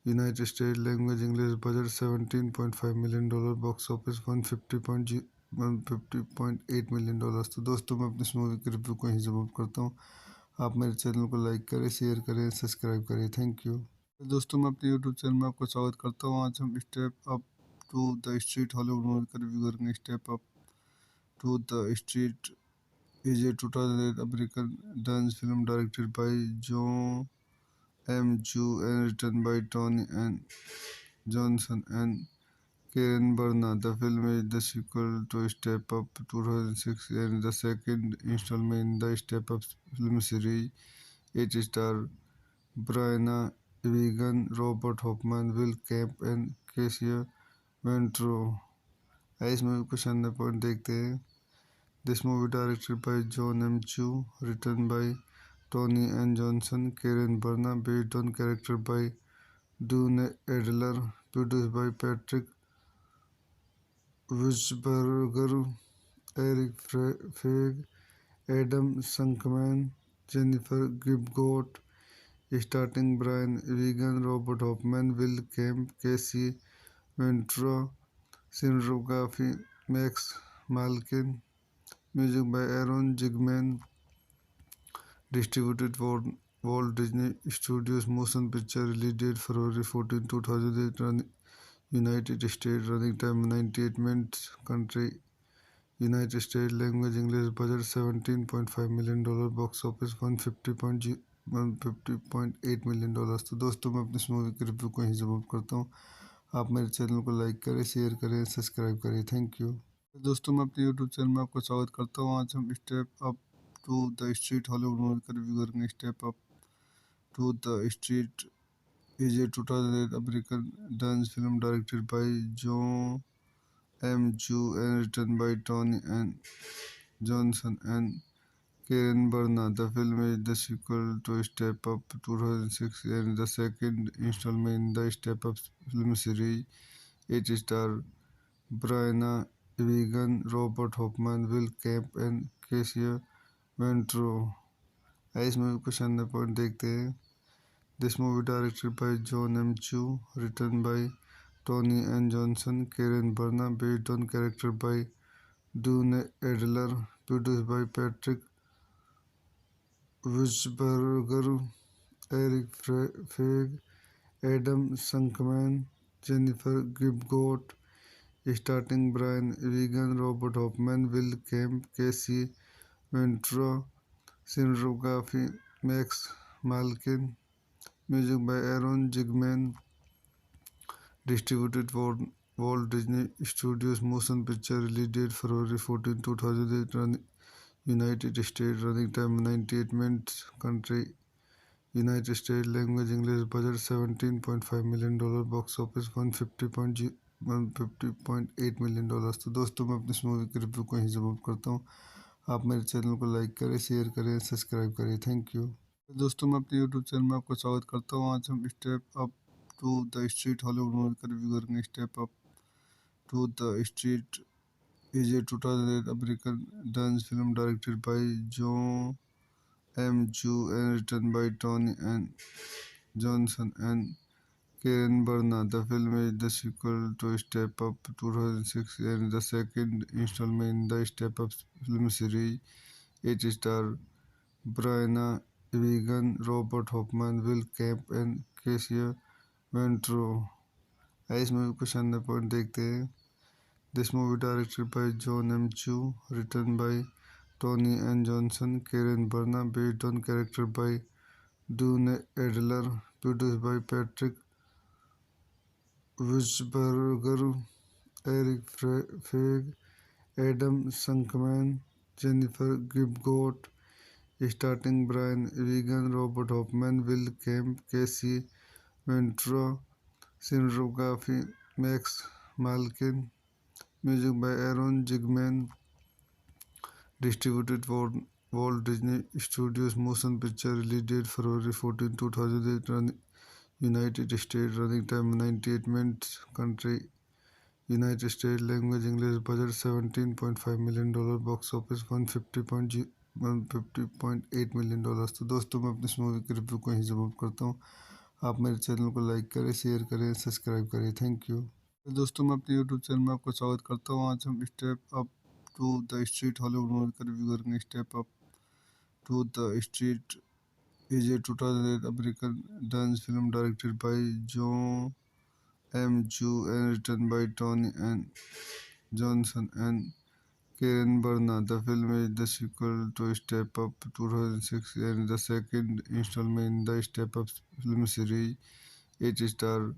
United States, language English, budget $17.5 million, box office 150.8 million dollar. तो दोस्तों मैं अपनी इस movie के review को यहीं समाप्त करता हूँ। आप मेरे चैनल को लाइक करें, शेयर करें, सब्सक्राइब करें। Thank you. दोस्तों मैं अपने यूट्यूब चैनल में आपका स्वागत करता हूँ। आज हम step up to the street Hollywood movie का रिव्यू करेंगे। Step up to the street is a 2008 American dance film directed by John M. Chu and written by Tony and Johnson and Karen Barna. The film is the sequel to Step Up 2006 and the second installment in the Step Up film series. It stars Brianna Wigan, Robert Hoffman, Will Camp and Cassia Ventro. इस movie को शानदार point देखते हैं। This movie directed by John M. Chu, written by Tony N. Johnson, Karen Barna, based on character by Dune Adler, produced by Patrick Wissberger, Eric Feig, Adam Sunkman, Jennifer Gibgot, starting Brian Wigan, Robert Hoffman, Will Kemp, Casey Ventura, cinematography Max Malkin, music by Aaron Zigman, distributed for Walt Disney Studios Motion Picture, release date February 14, 2008, United States, running time 98 minutes, country United States, language English, budget $17.5 million, box office 150.8 million dollars. तो दोस्तों मैं अपनी इस movie के review को यहीं समाप्त करता हूँ। आप मेरे चैनल को लाइक करें, शेयर करें, सब्सक्राइब करें। Thank you. दोस्तों मैं अपने यूट्यूब चैनल में आपका स्वागत करता हूँ। आज हम step up to the street Hollywood movie का रिव्यू करेंगे। Step up to the street is a 2008 American dance film directed by John M. Chu and written by Tony and Johnson and Karen Barna. The film is the sequel to Step Up 2006 and the second installment in the Step Up film series. It stars Brianna Wigan, Robert Hoffman, Will Camp and Cassia Ventro. इस movie को शानदार point देखते हैं। This movie directed by John M. Chu, written by Tony N. Johnson, Karen Barna, based on character by Dune Adler, produced by Patrick Wissberger, Eric Feig, Adam Sunkman, Jennifer Gibgot, starting Brian Wigan, Robert Hoffman, Will Kemp, Casey Ventura, cinematography Max Malkin, music by Aaron Zigman, distributed for Walt Disney Studios Motion Picture, release date February 14, 2008, United States, running time 98 minutes, country United States, language English, budget $17.5 million, box office 150.8 million dollars. तो दोस्तों मैं अपनी इस movie के review को यहीं समाप्त करता हूँ। आप मेरे चैनल को लाइक करें, शेयर करें, सब्सक्राइब करें। Thank you. दोस्तों मैं अपने यूट्यूब चैनल में आपका स्वागत करता हूँ। आज हम step up to the street Hollywood movie का रिव्यू करेंगे। Step up to the street is a 2008 American dance film directed by John M. Chu and written by Tony and Johnson and Karen Barna. The film is the sequel to Step Up 2006 and the second installment in the Step Up film series. It stars Brianna Wigan, Robert Hoffman, Will Camp and Cassia Ventro. इस movie को शानदार point देखते हैं। This movie directed by John M. Chu, written by Tony N. Johnson, Karen Barna, based on character by Dune Adler, produced by Patrick Wissberger, Eric Feig, Adam Sunkman, Jennifer Gibgot, starting Brian Wigan, Robert Hoffman, Will Kemp, Casey Ventura, cinematography Max Malkin, music by Aaron Zigman, distributed for Walt Disney Studios Motion Picture, release date February 14, 2008, United States, running time 98 minutes, country United States, language English, budget $17.5 million, box office 150.8 million dollars. तो दोस्तों मैं अपनी इस movie के review को यहीं समाप्त करता हूँ। आप मेरे चैनल को लाइक करें, शेयर करें, सब्सक्राइब करें। Thank you. दोस्तों मैं अपने यूट्यूब चैनल में आपका स्वागत करता हूँ। आज हम step up to the street Hollywood movie का रिव्यू करेंगे। Step up to the street is a 2008 American dance film directed by John M. Chu and written by Tony and Johnson and Karen Barna. The film is the sequel to Step Up 2006 and the second installment in the Step Up film series. It stars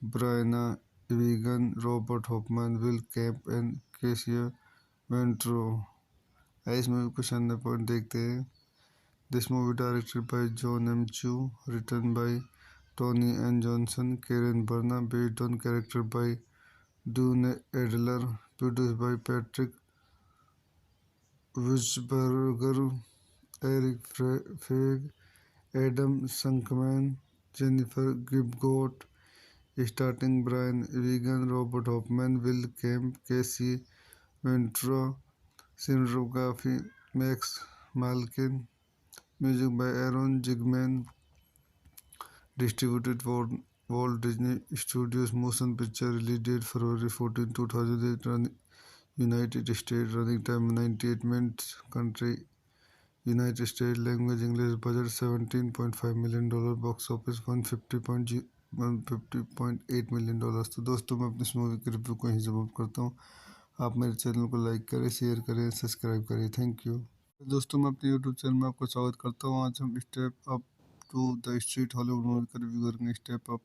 Brianna Egan, Robert Hoffman, Will Camp and Casey Ventro. इस movie को शानदार point देखते हैं. This movie directed by John M. Chu, written by Tony N. Johnson, Karen Barna, based on character by Dune Adler, produced by Patrick Wissberger, Eric Feig, Adam Sunkman, Jennifer Gibgot, starting Brian Regan, Robert Hoffman, Will Kemp, Casey Ventura, cinematography Max Malkin, music by Aaron Zigman, distributed for Walt Disney Studios Motion Picture, release date February 14, 2008, United States, running time 98 minutes, country United States, language English, budget $17.5 million, box office 150.8 million. तो दोस्तों मैं अपनी इस movie के review को यहीं समाप्त करता हूँ. आप मेरे चैनल को लाइक करें, शेयर करें, सब्सक्राइब करें. Thank you. दोस्तों मैं अपने यूट्यूब चैनल में आपका स्वागत करता हूँ. आज हम step up to the street Hollywood movie का रिव्यू करेंगे. Step up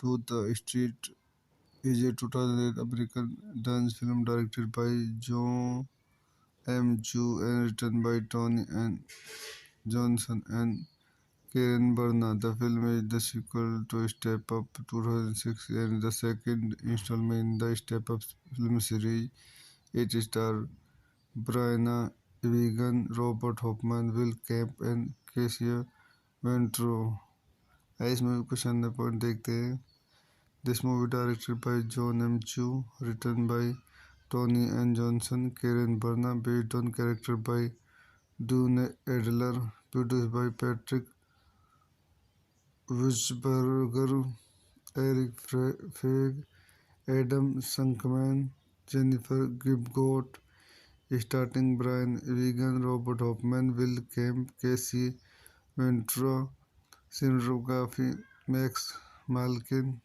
to the street is a 2008 American dance film directed by John M. Chu and written by Tony and Johnson and Karen Barna. The film is the sequel to Step Up 2006 and the second installment in the Step Up film series. It stars Brianna Egan, Robert Hoffman, Will Camp and Casey Ventro. इस movie को शानदार point देखते हैं. This movie directed by John M. Chu, written by Tony N. Johnson, Karen Barna, based on character by Dune Adler, produced by Patrick Wissberger, Eric Feig, Adam Sunkman, Jennifer Gibgot, starting Brian Regan, Robert Hoffman, Will Kemp, Casey Ventura, cinematography Max Malkin,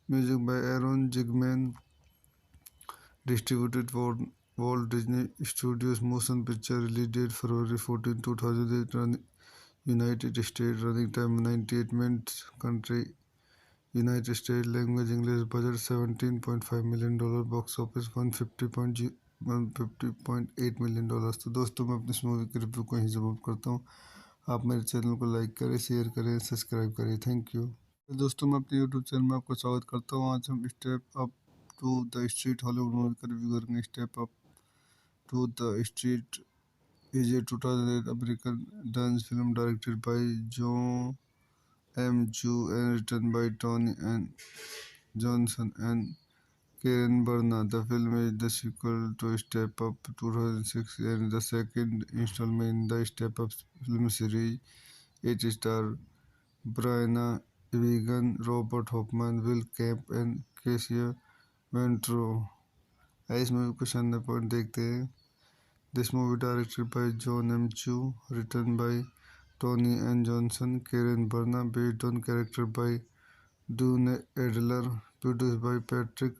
music by Aaron Zigman, distributed for Walt Disney Studios Motion Picture, release date February 14, 2008, United States, running time 98 minutes, country United States, language English, budget $17.5 million, box office 150.8 million. तो दोस्तों मैं अपनी इस movie के review को यहीं समाप्त करता हूँ. आप मेरे चैनल को लाइक करें, शेयर करें, सब्सक्राइब करें. Thank you. दोस्तों मैं अपने यूट्यूब चैनल में आपका स्वागत करता हूँ. आज हम step up to the street Hollywood movie का रिव्यू करेंगे. Step up to the street is a 2008 American dance film directed by John M. Chu and written by Tony and Johnson and Karen Barna. The film is the sequel to Step Up 2006 and the second installment in the Step Up film series. It stars Brianna Egan, Robert Hoffman, Will Camp and Casey Ventro. इस movie को शानदार point देखते हैं. This movie directed by John M. Chu, written by Tony N. Johnson, Karen Barna, based on character by Dune Adler, produced by Patrick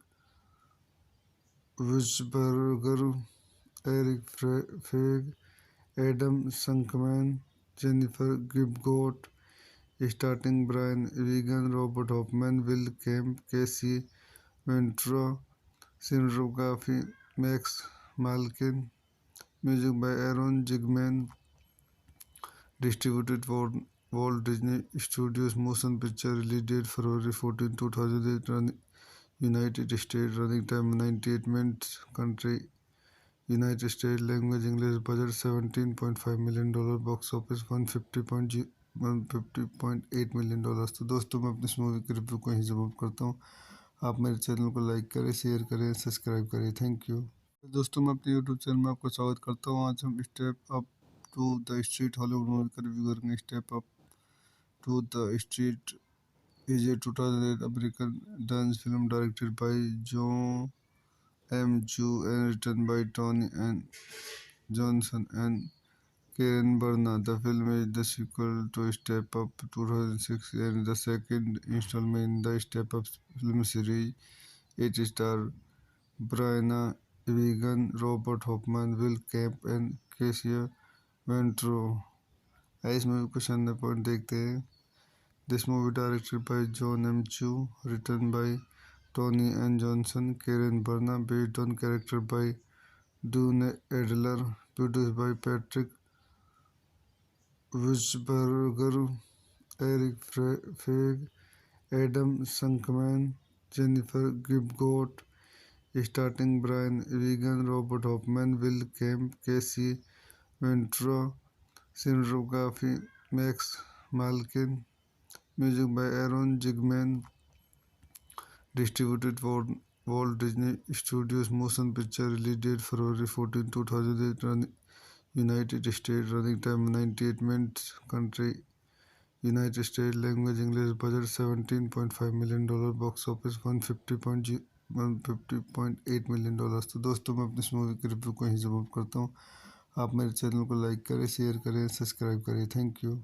Wissberger, Eric Feig, Adam Sunkman, Jennifer Gibgot, starting Brian Regan, Robert Hoffman, Will Kemp, Casey Ventura, cinematography Max Malkin, music by Aaron Zigman, distributed for Walt Disney Studios Motion Picture, release date February 14, 2008, United States, running time 98 minutes, country United States, language English, budget $17.5 million, box office 150.8 million. तो दोस्तों मैं अपनी इस movie के review को यहीं समाप्त करता हूँ. आप मेरे चैनल को लाइक करें, शेयर करें, सब्सक्राइब करें. Thank you. दोस्तों मैं अपने यूट्यूब चैनल में आपका स्वागत करता हूँ. आज हम step up to the street Hollywood movie का रिव्यू करेंगे. Step up to the street is a 2008 American dance film directed by John M. Chu and written by Tony and Johnson and Karen Barna. The film is the sequel to Step Up 2006 and the second installment in the Step Up film series. It stars Brianna Egan, Robert Hoffman, Will Kemp and Cassia Ventro. इस movie को शानदार point देखते हैं. This movie directed by John M. Chu, written by Tony N. Johnson, Karen Barna, based on character by Dune Adler, produced by Patrick Wurtzberger, Eric Feig, Adam Sunkman, Jennifer Gibgot, starting Brian Regan, Robert Hoffman, Will Kemp, Casey Ventura, cinematography Max Malkin, music by Aaron Zigman, distributed for Walt Disney Studios Motion Picture, release date February 14, 2008, United States, running time 98 minutes, country United States, language English, budget $17.5 million, box office 150.8 million dollar. तो दोस्तों मैं अपनी इस movie की review को यहीं समाप्त करता हूँ. आप मेरे चैनल को लाइक करें, शेयर करें, सब्सक्राइब करें. Thank you.